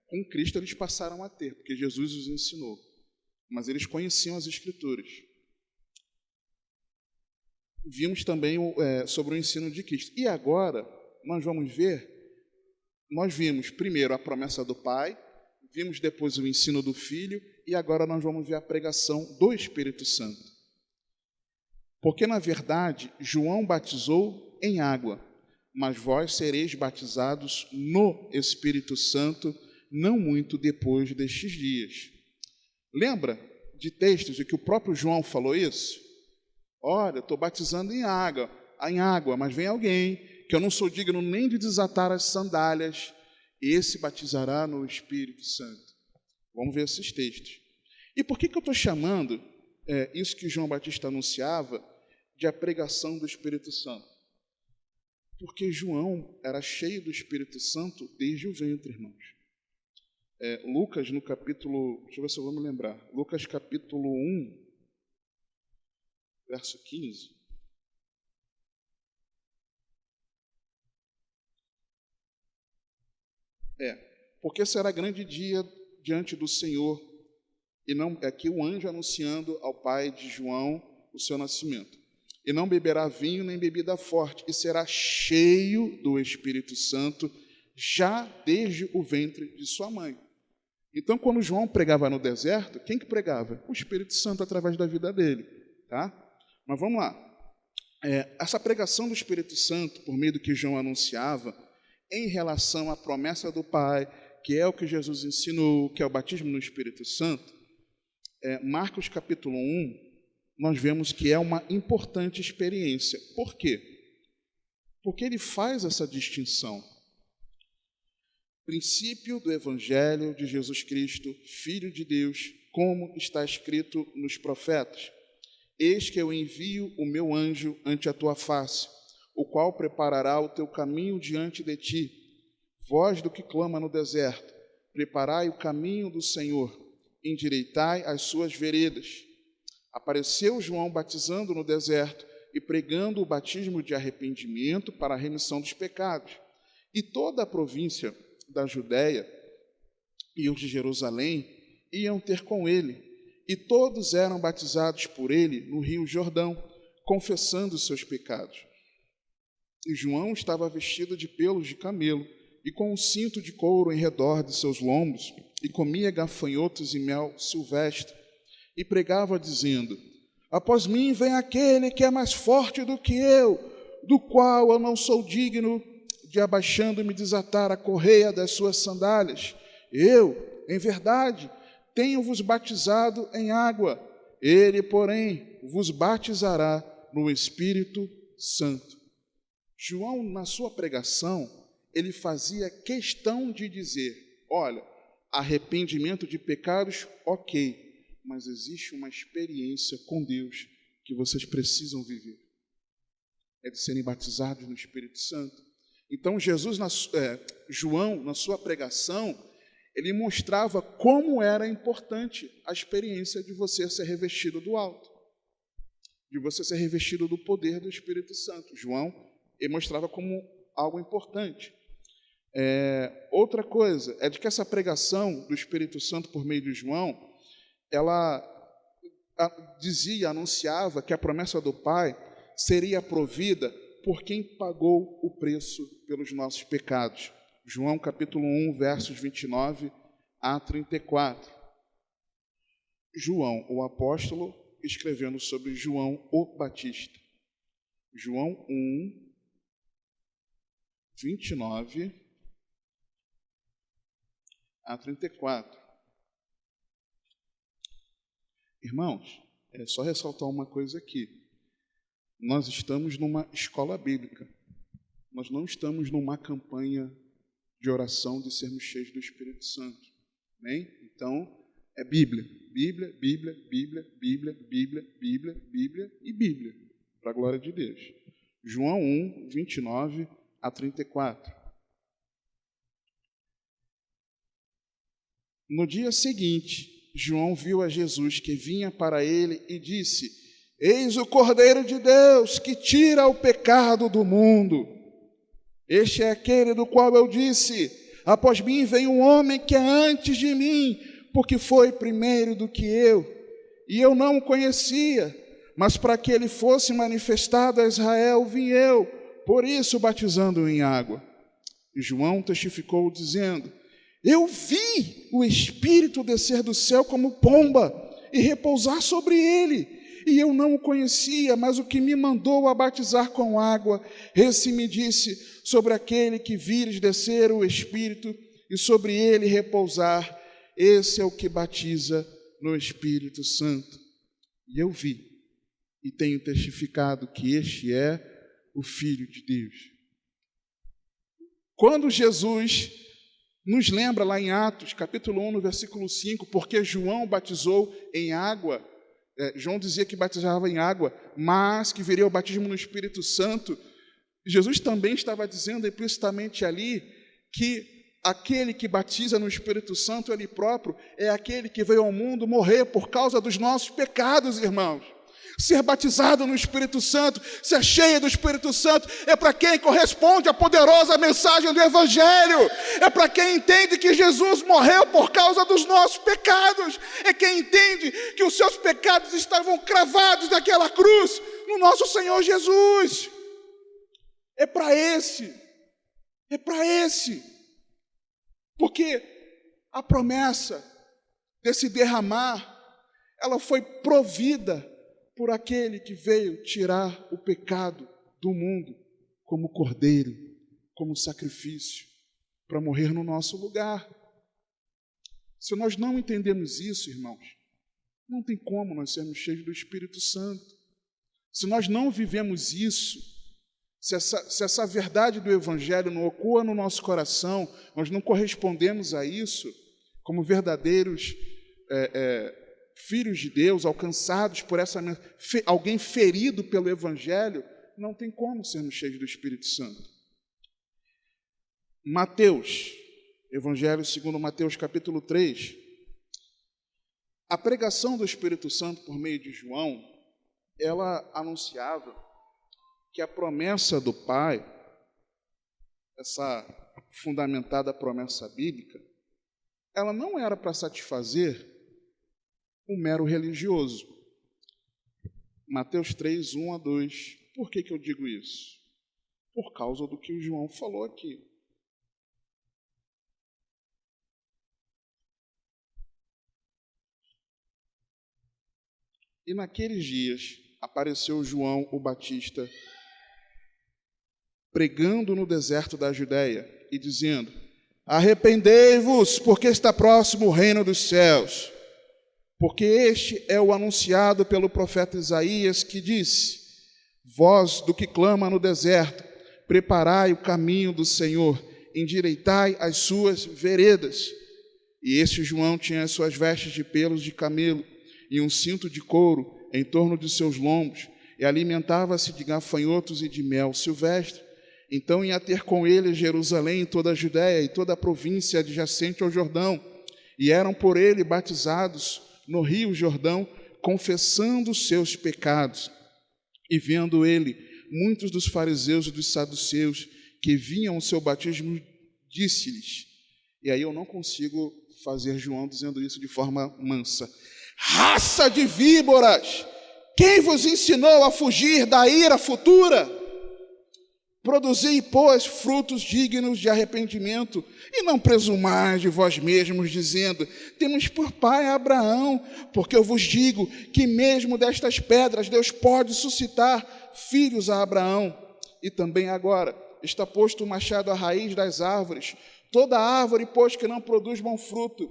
com Cristo eles passaram a ter, porque Jesus os ensinou. Mas eles conheciam as Escrituras. Vimos também sobre o ensino de Cristo. E agora, nós vimos primeiro a promessa do Pai, vimos depois o ensino do Filho, e agora nós vamos ver a pregação do Espírito Santo. Porque, na verdade, João batizou em água, mas vós sereis batizados no Espírito Santo, não muito depois destes dias. Lembra de textos em que o próprio João falou isso? Olha, estou batizando em água, mas vem alguém que eu não sou digno nem de desatar as sandálias, esse batizará no Espírito Santo. Vamos ver esses textos. E por que eu estou chamando isso que João Batista anunciava de a pregação do Espírito Santo? Porque João era cheio do Espírito Santo desde o ventre, irmãos. Lucas, no capítulo, deixa eu ver se eu vou me lembrar, Lucas capítulo 1, verso 15. Porque será grande dia diante do Senhor, e não aqui o anjo anunciando ao pai de João o seu nascimento. E não beberá vinho nem bebida forte, e será cheio do Espírito Santo já desde o ventre de sua mãe. Então, quando João pregava no deserto, quem que pregava? O Espírito Santo através da vida dele, tá? Mas vamos lá. Essa pregação do Espírito Santo, por meio do que João anunciava, em relação à promessa do Pai, que é o que Jesus ensinou, que é o batismo no Espírito Santo, Marcos capítulo 1, nós vemos que é uma importante experiência. Por quê? Porque ele faz essa distinção. Princípio do Evangelho de Jesus Cristo, Filho de Deus, como está escrito nos profetas. Eis que eu envio o meu anjo ante a tua face, o qual preparará o teu caminho diante de ti. Voz do que clama no deserto, preparai o caminho do Senhor, endireitai as suas veredas. Apareceu João batizando no deserto e pregando o batismo de arrependimento para a remissão dos pecados. E toda a província da Judéia e os de Jerusalém iam ter com ele, e todos eram batizados por ele no rio Jordão, confessando os seus pecados. E João estava vestido de pelos de camelo e com um cinto de couro em redor de seus lombos, e comia gafanhotos e mel silvestre, e pregava dizendo: após mim vem aquele que é mais forte do que eu, do qual eu não sou digno de, abaixando-me, desatar a correia das suas sandálias. Eu, em verdade, tenho-vos batizado em água, ele, porém, vos batizará no Espírito Santo. João, na sua pregação, ele fazia questão de dizer: olha, arrependimento de pecados, ok, mas existe uma experiência com Deus que vocês precisam viver. É de serem batizados no Espírito Santo. Então, João, na sua pregação, ele mostrava como era importante a experiência de você ser revestido do alto, de você ser revestido do poder do Espírito Santo. João, ele mostrava como algo importante. Outra coisa é de que essa pregação do Espírito Santo por meio de João, ela anunciava que a promessa do Pai seria provida por quem pagou o preço pelos nossos pecados. João capítulo 1, versos 29 a 34. João, o apóstolo, escrevendo sobre João o Batista. João 1, 29 a 34. Irmãos, é só ressaltar uma coisa aqui. Nós estamos numa escola bíblica. Nós não estamos numa campanha de oração de sermos cheios do Espírito Santo. Amém? Então, é Bíblia. Bíblia, Bíblia, Bíblia, Bíblia, Bíblia, Bíblia, Bíblia e Bíblia. Para a glória de Deus. João 1, 29 a 34. No dia seguinte, João viu a Jesus que vinha para ele e disse: eis o Cordeiro de Deus que tira o pecado do mundo. Este é aquele do qual eu disse: após mim vem um homem que é antes de mim, porque foi primeiro do que eu. E eu não o conhecia, mas para que ele fosse manifestado a Israel, vim eu, por isso batizando-o em água. E João testificou, dizendo: eu vi o Espírito descer do céu como pomba e repousar sobre ele. E eu não o conhecia, mas o que me mandou a batizar com água, esse me disse: sobre aquele que vires descer o Espírito e sobre ele repousar, esse é o que batiza no Espírito Santo. E eu vi e tenho testificado que este é o Filho de Deus. Quando Jesus nos lembra lá em Atos, capítulo 1, no versículo 5, porque João batizou em água, João dizia que batizava em água, mas que viria o batismo no Espírito Santo. Jesus também estava dizendo implicitamente ali que aquele que batiza no Espírito Santo, ele próprio, é aquele que veio ao mundo morrer por causa dos nossos pecados, irmãos. Ser batizado no Espírito Santo, ser cheio do Espírito Santo, é para quem corresponde à poderosa mensagem do Evangelho, é para quem entende que Jesus morreu por causa dos nossos pecados, é quem entende que os seus pecados estavam cravados naquela cruz, no nosso Senhor Jesus. É para esse, porque a promessa desse derramar, ela foi provida por aquele que veio tirar o pecado do mundo como cordeiro, como sacrifício, para morrer no nosso lugar. Se nós não entendemos isso, irmãos, não tem como nós sermos cheios do Espírito Santo. Se nós não vivemos isso, se essa verdade do Evangelho não ocorra no nosso coração, nós não correspondemos a isso como verdadeiros filhos de Deus, alcançados por alguém ferido pelo Evangelho, não tem como sermos cheios do Espírito Santo. Mateus, Evangelho segundo Mateus, capítulo 3. A pregação do Espírito Santo por meio de João, ela anunciava que a promessa do Pai, essa fundamentada promessa bíblica, ela não era para satisfazer um mero religioso. Mateus 3, 1 a 2. Por que eu digo isso? Por causa do que o João falou aqui. E naqueles dias apareceu João o Batista pregando no deserto da Judéia e dizendo: arrependei-vos, porque está próximo o reino dos céus. Porque este é o anunciado pelo profeta Isaías, que disse: voz do que clama no deserto, preparai o caminho do Senhor, endireitai as suas veredas. E este João tinha as suas vestes de pelos de camelo e um cinto de couro em torno de seus lombos, e alimentava-se de gafanhotos e de mel silvestre. Então ia ter com ele Jerusalém, toda a Judéia e toda a província adjacente ao Jordão, e eram por ele batizados no rio Jordão, confessando os seus pecados. E vendo ele muitos dos fariseus e dos saduceus que vinham ao seu batismo, disse-lhes, e aí eu não consigo fazer João dizendo isso de forma mansa: raça de víboras, quem vos ensinou a fugir da ira futura? Produzi, pois, frutos dignos de arrependimento, e não presumais de vós mesmos, dizendo: temos por pai Abraão, porque eu vos digo que mesmo destas pedras Deus pode suscitar filhos a Abraão. E também agora está posto o machado à raiz das árvores. Toda árvore, pois, que não produz bom fruto,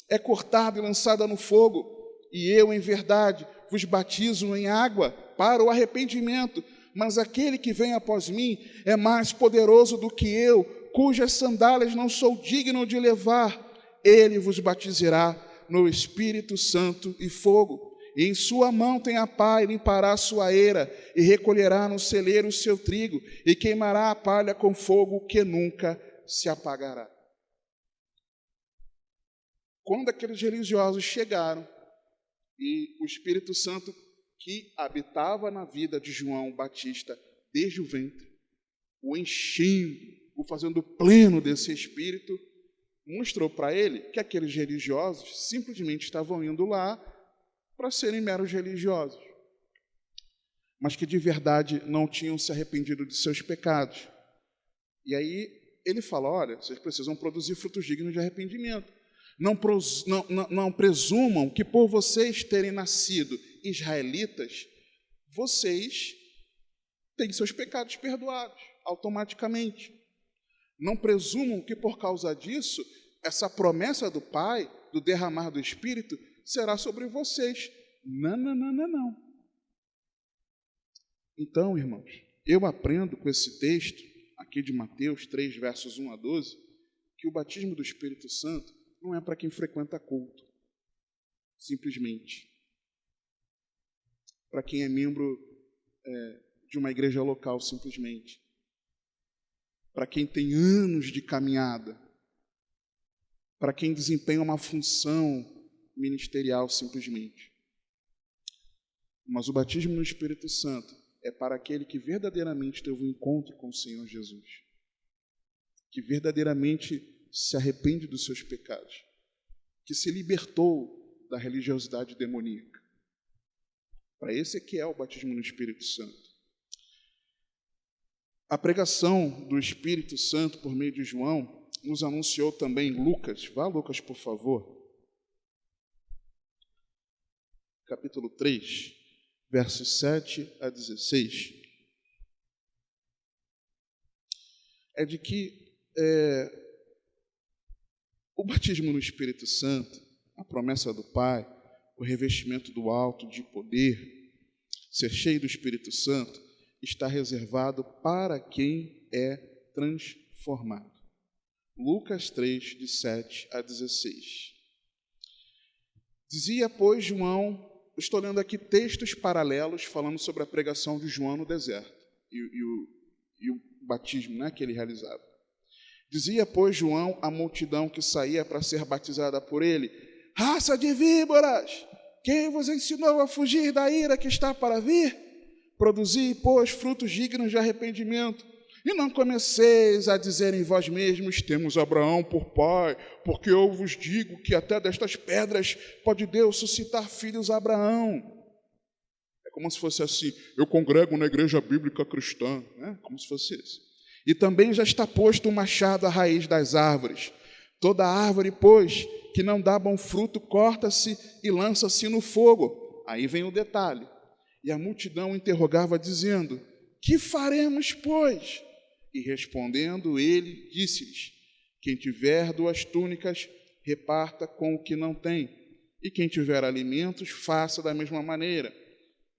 é cortada e lançada no fogo. E eu, em verdade, vos batizo em água para o arrependimento, mas aquele que vem após mim é mais poderoso do que eu, cujas sandálias não sou digno de levar. Ele vos batizará no Espírito Santo e fogo, e em sua mão tem a pá, e limpará a sua eira, e recolherá no celeiro o seu trigo, e queimará a palha com fogo que nunca se apagará. Quando aqueles religiosos chegaram, e o Espírito Santo que habitava na vida de João Batista desde o ventre, o enchendo, fazendo pleno desse Espírito, mostrou para ele que aqueles religiosos simplesmente estavam indo lá para serem meros religiosos, mas que de verdade não tinham se arrependido de seus pecados. E aí ele fala, olha, vocês precisam produzir frutos dignos de arrependimento. Não presumam que por vocês terem nascido israelitas, vocês têm seus pecados perdoados automaticamente. Não presumam que por causa disso, essa promessa do Pai, do derramar do Espírito, será sobre vocês. Não. Então, irmãos, eu aprendo com esse texto, aqui de Mateus 3, versos 1 a 12, que o batismo do Espírito Santo não é para quem frequenta culto, simplesmente. Para quem é membro de uma igreja local, simplesmente. Para quem tem anos de caminhada. Para quem desempenha uma função ministerial, simplesmente. Mas o batismo no Espírito Santo é para aquele que verdadeiramente teve um encontro com o Senhor Jesus, que verdadeiramente se arrepende dos seus pecados, que se libertou da religiosidade demoníaca. Para esse é que é o batismo no Espírito Santo. A pregação do Espírito Santo por meio de João nos anunciou também Lucas. Vá, Lucas, por favor. Capítulo 3, versos 7 a 16. É de que o batismo no Espírito Santo, a promessa do Pai, o revestimento do alto de poder, ser cheio do Espírito Santo, está reservado para quem é transformado. Lucas 3, de 7 a 16. Dizia, pois, João, estou lendo aqui textos paralelos falando sobre a pregação de João no deserto e o batismo, né, que ele realizava. Dizia, pois, João à multidão que saía para ser batizada por ele, raça de víboras, quem vos ensinou a fugir da ira que está para vir? Produzi, pois, frutos dignos de arrependimento. E não comeceis a dizer em vós mesmos, temos Abraão por pai, porque eu vos digo que até destas pedras pode Deus suscitar filhos a Abraão. É como se fosse assim, eu congrego na igreja bíblica cristã, né? Como se fosse isso. E também já está posto o machado à raiz das árvores. Toda árvore, pois, que não dá bom fruto, corta-se e lança-se no fogo. Aí vem o detalhe. E a multidão interrogava, dizendo, que faremos, pois? E respondendo ele, disse-lhes, quem tiver 2 túnicas, reparta com o que não tem, e quem tiver alimentos, faça da mesma maneira.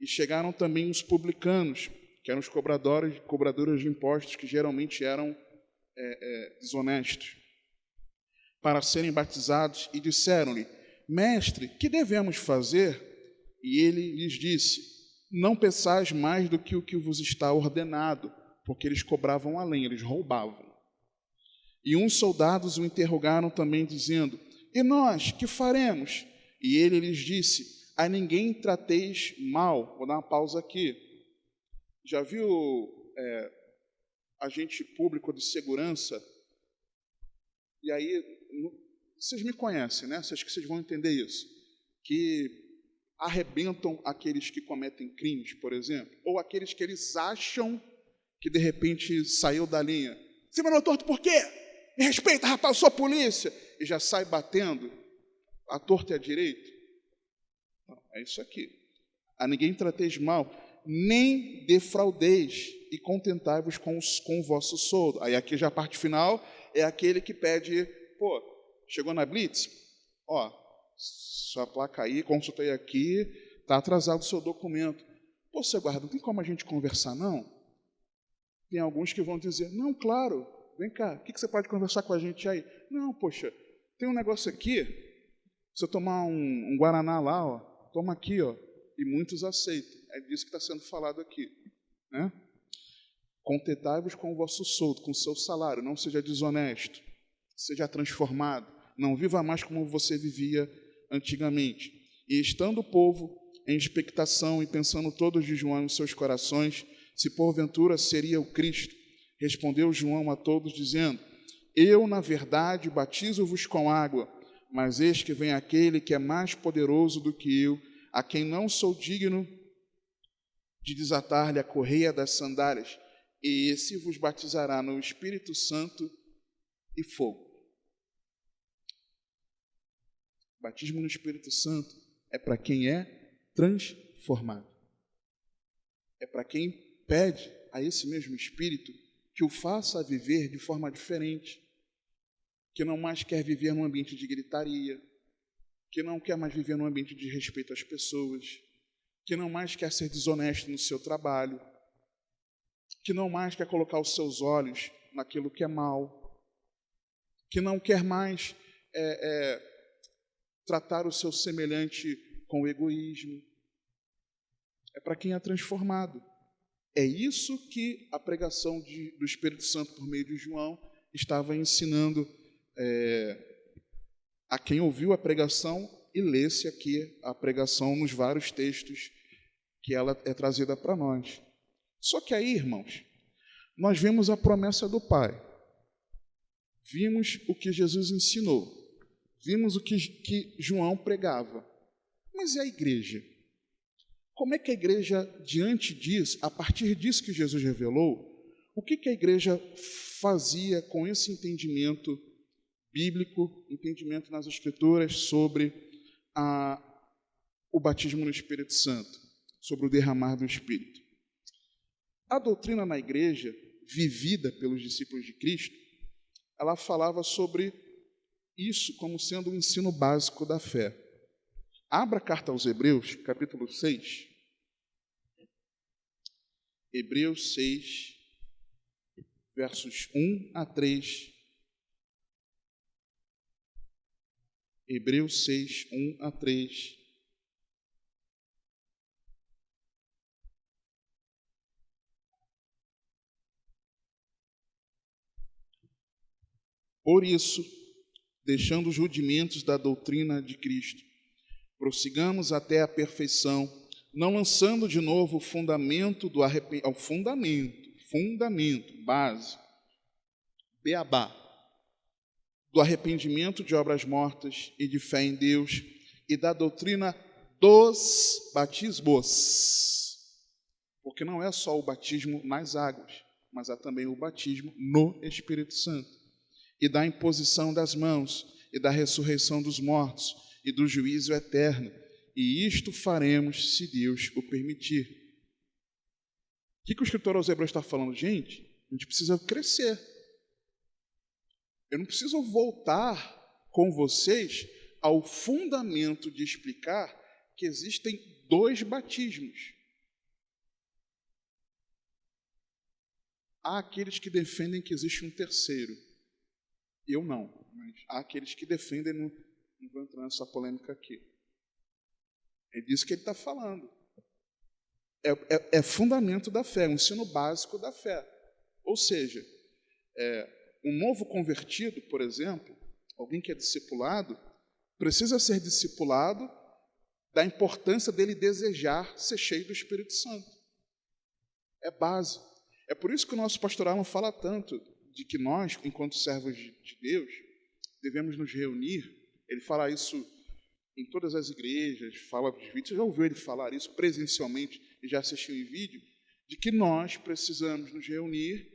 E chegaram também os publicanos, que eram os cobradores de impostos, que geralmente eram desonestos, para serem batizados, e disseram-lhe, mestre, que devemos fazer? E ele lhes disse, não peçais mais do que o que vos está ordenado, porque eles cobravam além, eles roubavam. E uns soldados o interrogaram também, dizendo, e nós, que faremos? E ele lhes disse, a ninguém trateis mal. Vou dar uma pausa aqui. Já viu agente público de segurança? E aí, vocês me conhecem, né? Acho que vocês vão entender isso. Que arrebentam aqueles que cometem crimes, por exemplo, ou aqueles que eles acham que de repente saiu da linha. Você mandou torto por quê? Me respeita, rapaz, eu sou a polícia. E já sai batendo a torta e a direito. Não, é isso aqui. A ninguém trateis mal, nem defraudeis, e contentai-vos com o vosso soldo. Aí aqui já a parte final é aquele que pede, pô, chegou na blitz? Ó, sua placa aí, consultei aqui, está atrasado o seu documento. Pô, seu guarda, não tem como a gente conversar, não? Tem alguns que vão dizer, não, claro, vem cá, o que você pode conversar com a gente aí? Não, poxa, tem um negócio aqui, se eu tomar um Guaraná lá, ó, toma aqui, ó, e muitos aceitam. É disso que está sendo falado aqui, né? Contentai-vos com o vosso soldo, com o seu salário, não seja desonesto, seja transformado, não viva mais como você vivia antigamente. E estando o povo em expectação e pensando todos de João em seus corações, se porventura seria o Cristo, Respondeu João a todos, dizendo: Eu, na verdade, batizo-vos com água, mas eis que vem aquele que é mais poderoso do que eu, a quem não sou digno de desatar-lhe a correia das sandálias, e esse vos batizará no Espírito Santo e fogo. Batismo no Espírito Santo é para quem é transformado. É para quem pede a esse mesmo Espírito que o faça viver de forma diferente, que não mais quer viver num ambiente de gritaria, que não quer mais viver num ambiente de respeito às pessoas, que não mais quer ser desonesto no seu trabalho, que não mais quer colocar os seus olhos naquilo que é mal, que não quer mais tratar o seu semelhante com egoísmo. É para quem é transformado. É isso que a pregação do Espírito Santo por meio de João estava ensinando a quem ouviu a pregação e lesse aqui a pregação nos vários textos que ela é trazida para nós. Só que aí, irmãos, nós vimos a promessa do Pai, vimos o que Jesus ensinou, vimos o que João pregava. Mas e a igreja? Como é que a igreja, diante disso, a partir disso que Jesus revelou, o que a igreja fazia com esse entendimento bíblico, entendimento nas Escrituras sobre o batismo no Espírito Santo, sobre o derramar do Espírito? A doutrina na igreja, vivida pelos discípulos de Cristo, ela falava sobre isso como sendo o ensino básico da fé. Abra a carta aos Hebreus, capítulo 6. Hebreus 6, versos 1 a 3. Hebreus 6, 1 a 3. Por isso, deixando os rudimentos da doutrina de Cristo, prossigamos até a perfeição, não lançando de novo o fundamento do fundamento, base, beabá, do arrependimento de obras mortas e de fé em Deus e da doutrina dos batismos. Porque não é só o batismo nas águas, mas há também o batismo no Espírito Santo. E da imposição das mãos, e da ressurreição dos mortos, e do juízo eterno. E isto faremos, se Deus o permitir. O que o escritor aos Hebreus está falando? Gente, a gente precisa crescer. Eu não preciso voltar com vocês ao fundamento de explicar que existem 2 batismos. Há aqueles que defendem que existe um terceiro. Eu não, mas há aqueles que defendem, não vou entrar nessa polêmica aqui. É disso que ele está falando. É fundamento da fé, um ensino básico da fé. Ou seja, um novo convertido, por exemplo, alguém que é discipulado, precisa ser discipulado da importância dele desejar ser cheio do Espírito Santo. É base. É por isso que o nosso pastoral não fala tanto de que nós, enquanto servos de Deus, devemos nos reunir. Ele fala isso em todas as igrejas, fala dos vídeos. Você já ouviu ele falar isso presencialmente e já assistiu em vídeo? De que nós precisamos nos reunir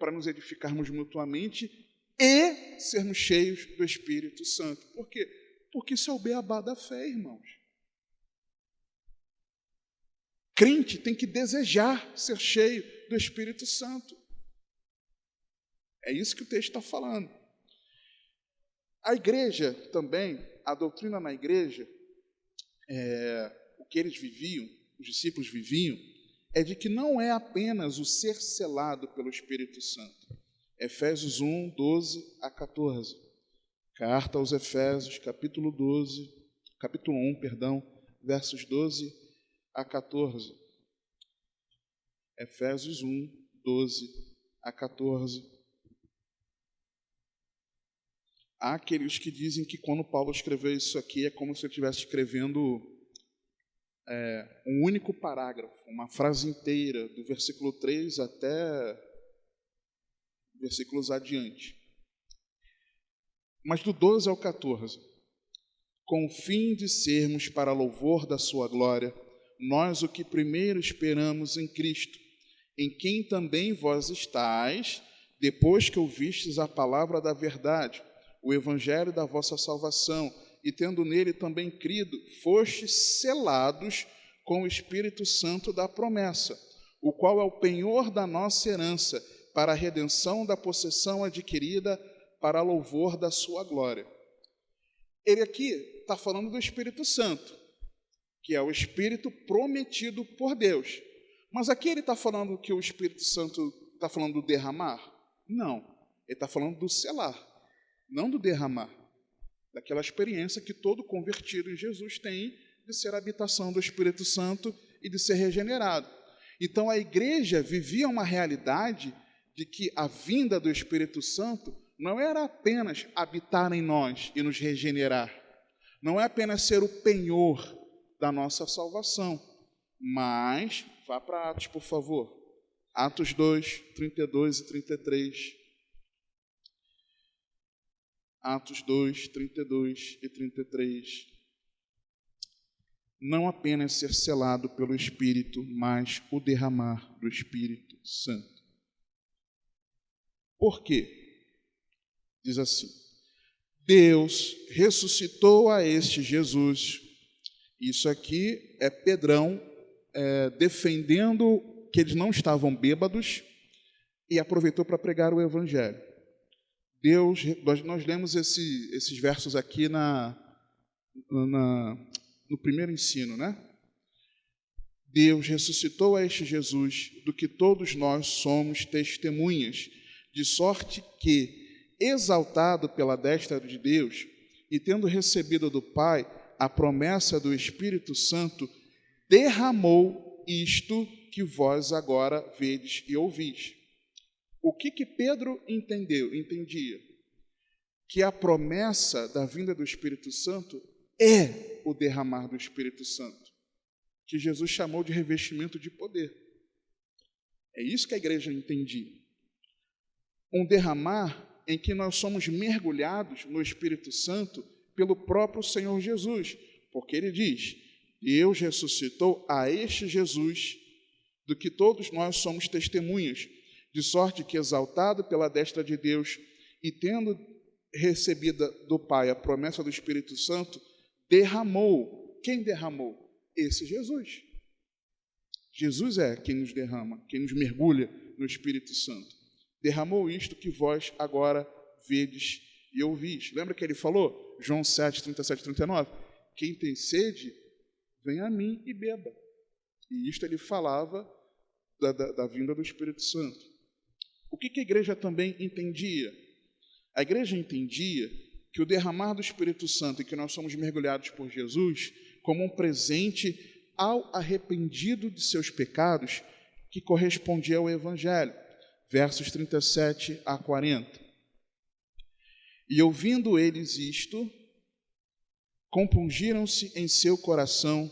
para nos edificarmos mutuamente e sermos cheios do Espírito Santo. Por quê? Porque isso é o beabá da fé, irmãos. Crente tem que desejar ser cheio do Espírito Santo. É isso que o texto está falando. A igreja também, a doutrina na igreja, o que eles viviam, os discípulos viviam, é de que não é apenas o ser selado pelo Espírito Santo. Efésios 1, 12 a 14. Carta aos Efésios, capítulo 1, versos 12 a 14. Efésios 1, 12 a 14. Há aqueles que dizem que quando Paulo escreveu isso aqui é como se ele estivesse escrevendo um único parágrafo, uma frase inteira, do versículo 3 até versículos adiante. Mas do 12 ao 14. Com o fim de sermos para louvor da sua glória, nós o que primeiro esperamos em Cristo, em quem também vós estáis, depois que ouvistes a palavra da verdade, o evangelho da vossa salvação, e tendo nele também crido, fostes selados com o Espírito Santo da promessa, o qual é o penhor da nossa herança, para a redenção da possessão adquirida, para louvor da sua glória. Ele aqui está falando do Espírito Santo, que é o Espírito prometido por Deus. Mas aqui ele está falando que o Espírito Santo está falando do derramar? Não, ele está falando do selar, não do derramar. Daquela experiência que todo convertido em Jesus tem de ser a habitação do Espírito Santo e de ser regenerado. Então a igreja vivia uma realidade de que a vinda do Espírito Santo não era apenas habitar em nós e nos regenerar, não é apenas ser o penhor da nossa salvação, mas, vá para Atos, por favor, Atos 2, 32 e 33. Atos 2, 32 e 33. Não apenas ser selado pelo Espírito, mas o derramar do Espírito Santo. Por quê? Diz assim: Deus ressuscitou a este Jesus. Isso aqui é Pedrão defendendo que eles não estavam bêbados e aproveitou para pregar o Evangelho. Nós lemos esses versos aqui no primeiro ensino, né? Deus ressuscitou a este Jesus, do que todos nós somos testemunhas, de sorte que, exaltado pela destra de Deus, e tendo recebido do Pai a promessa do Espírito Santo, derramou isto que vós agora vedes e ouvis. O que Pedro entendia? Que a promessa da vinda do Espírito Santo é o derramar do Espírito Santo, que Jesus chamou de revestimento de poder. É isso que a igreja entendia. Um derramar em que nós somos mergulhados no Espírito Santo pelo próprio Senhor Jesus, porque ele diz: Deus ressuscitou a este Jesus, do que todos nós somos testemunhas, de sorte que, exaltado pela destra de Deus e tendo recebida do Pai a promessa do Espírito Santo, derramou. Quem derramou? Esse Jesus. Jesus é quem nos derrama, quem nos mergulha no Espírito Santo. Derramou isto que vós agora vedes e ouvis. Lembra que ele falou? João 7, 37 e 39. Quem tem sede, vem a mim e beba. E isto ele falava da vinda do Espírito Santo. O que a igreja também entendia? A igreja entendia que o derramar do Espírito Santo e que nós somos mergulhados por Jesus como um presente ao arrependido de seus pecados que correspondia ao Evangelho. Versos 37 a 40. E ouvindo eles isto, compungiram-se em seu coração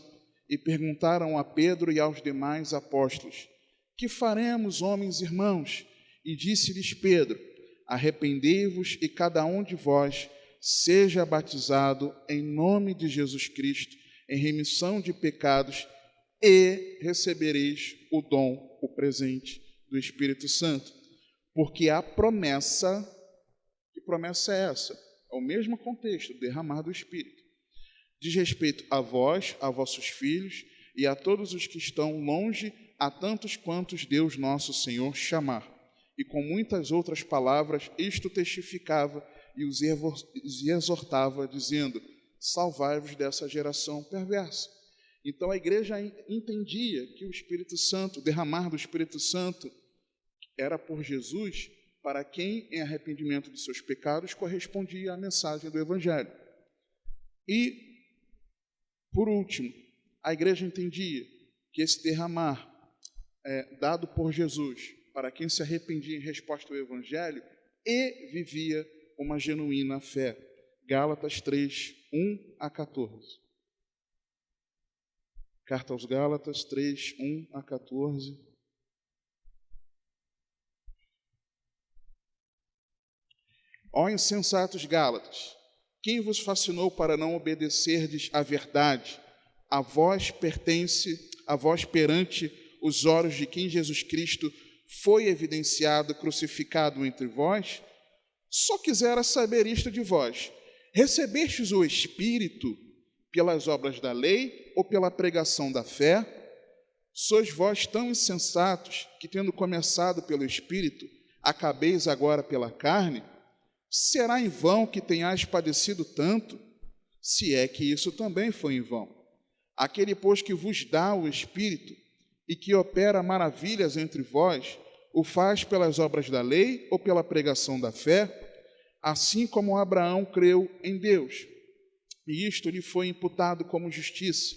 e perguntaram a Pedro e aos demais apóstolos: Que faremos, homens irmãos? E disse-lhes Pedro: Arrependei-vos e cada um de vós seja batizado em nome de Jesus Cristo, em remissão de pecados, e recebereis o dom, o presente do Espírito Santo. Porque a promessa, que promessa é essa? É o mesmo contexto, derramar do Espírito. Diz respeito a vós, a vossos filhos e a todos os que estão longe, a tantos quantos Deus nosso Senhor chamar. E com muitas outras palavras, isto testificava e os exortava, dizendo: salvai-vos dessa geração perversa. Então a igreja entendia que o Espírito Santo, o derramar do Espírito Santo, era por Jesus, para quem, em arrependimento de seus pecados, correspondia à mensagem do Evangelho. E, por último, a igreja entendia que esse derramar dado por Jesus para quem se arrependia em resposta ao Evangelho e vivia uma genuína fé. Gálatas 3, 1 a 14. Carta aos Gálatas 3, 1 a 14. Ó insensatos Gálatas, quem vos fascinou para não obedecerdes à verdade? A vós perante os olhos de quem Jesus Cristo foi evidenciado, crucificado entre vós? Só quisera saber isto de vós: recebestes o Espírito pelas obras da lei ou pela pregação da fé? Sois vós tão insensatos que, tendo começado pelo Espírito, acabeis agora pela carne? Será em vão que tenhais padecido tanto? Se é que isso também foi em vão. Aquele, pois, que vos dá o Espírito e que opera maravilhas entre vós, o faz pelas obras da lei ou pela pregação da fé? Assim como Abraão creu em Deus, e isto lhe foi imputado como justiça.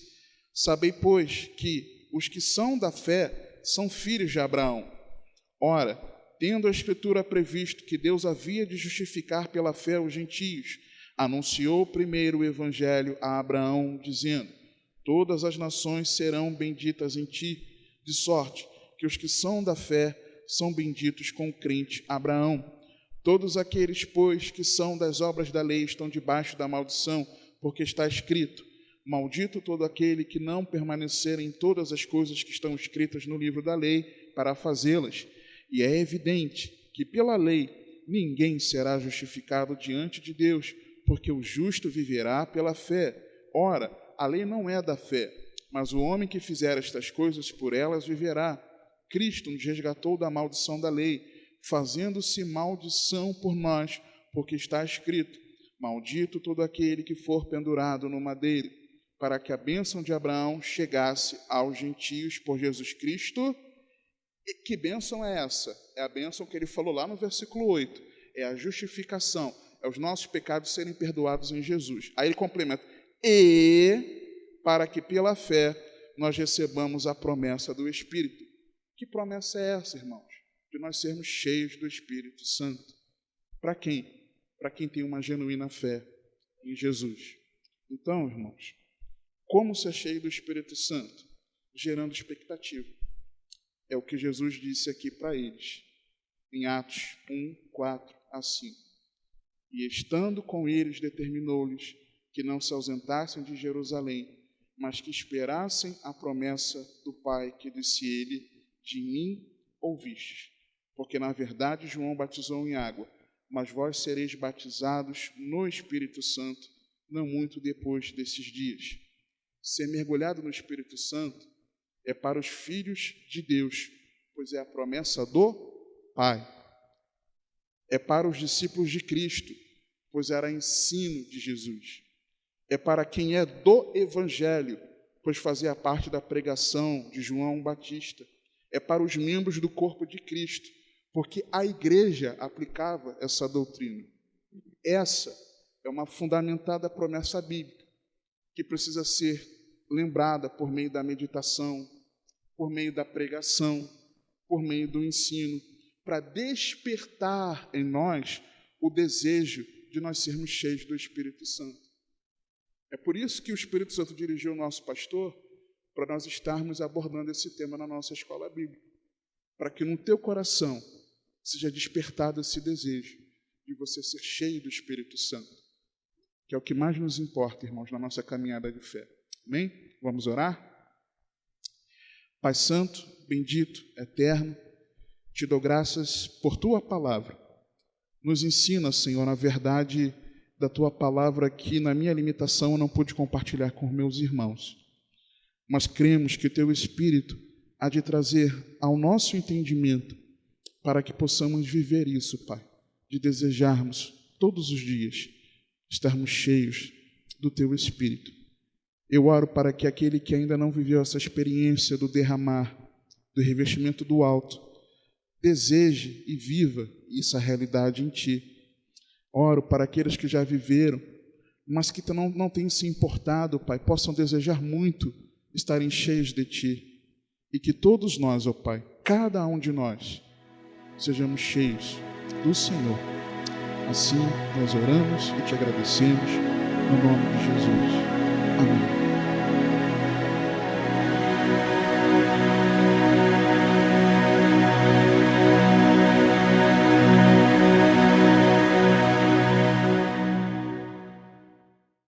Sabei, pois, que os que são da fé são filhos de Abraão. Ora, tendo a Escritura previsto que Deus havia de justificar pela fé os gentios, anunciou primeiro o Evangelho a Abraão, dizendo: todas as nações serão benditas em ti, de sorte que os que são da fé são benditos com o crente Abraão. Todos aqueles, pois, que são das obras da lei estão debaixo da maldição, porque está escrito: maldito todo aquele que não permanecer em todas as coisas que estão escritas no livro da lei para fazê-las. E é evidente que pela lei ninguém será justificado diante de Deus, porque o justo viverá pela fé. Ora, a lei não é da fé, mas o homem que fizer estas coisas por elas viverá. Cristo nos resgatou da maldição da lei, fazendo-se maldição por nós, porque está escrito: maldito todo aquele que for pendurado no madeiro, para que a bênção de Abraão chegasse aos gentios por Jesus Cristo. E que bênção é essa? É a bênção que ele falou lá no versículo 8, é a justificação, é os nossos pecados serem perdoados em Jesus. Aí ele complementa: e para que pela fé nós recebamos a promessa do Espírito. Que promessa é essa, irmãos? De nós sermos cheios do Espírito Santo. Para quem? Para quem tem uma genuína fé em Jesus. Então, irmãos, como ser cheio do Espírito Santo? Gerando expectativa. É o que Jesus disse aqui para eles, em Atos 1, 4 a 5. E estando com eles, determinou-lhes que não se ausentassem de Jerusalém, mas que esperassem a promessa do Pai, que disse ele: de mim ouvistes. Porque, na verdade, João batizou em água, mas vós sereis batizados no Espírito Santo, não muito depois desses dias. Ser mergulhado no Espírito Santo é para os filhos de Deus, pois é a promessa do Pai. É para os discípulos de Cristo, pois era ensino de Jesus. É para quem é do Evangelho, pois fazia parte da pregação de João Batista. É para os membros do corpo de Cristo, porque a igreja aplicava essa doutrina. Essa é uma fundamentada promessa bíblica, que precisa ser lembrada por meio da meditação, por meio da pregação, por meio do ensino, para despertar em nós o desejo de nós sermos cheios do Espírito Santo. É por isso que o Espírito Santo dirigiu o nosso pastor para nós estarmos abordando esse tema na nossa escola bíblica, para que no teu coração seja despertado esse desejo de você ser cheio do Espírito Santo, que é o que mais nos importa, irmãos, na nossa caminhada de fé. Amém? Vamos orar? Pai Santo, bendito, eterno, te dou graças por tua palavra. Nos ensina, Senhor, na verdade da tua palavra que na minha limitação eu não pude compartilhar com meus irmãos. Mas cremos que teu Espírito há de trazer ao nosso entendimento para que possamos viver isso, Pai, de desejarmos todos os dias estarmos cheios do teu Espírito. Eu oro para que aquele que ainda não viveu essa experiência do derramar, do revestimento do alto, deseje e viva essa realidade em ti. Oro para aqueles que já viveram, mas que não têm se importado, Pai, possam desejar muito estarem cheios de ti. E que todos nós, ó Pai, cada um de nós, sejamos cheios do Senhor. Assim nós oramos e te agradecemos, no nome de Jesus. Amém.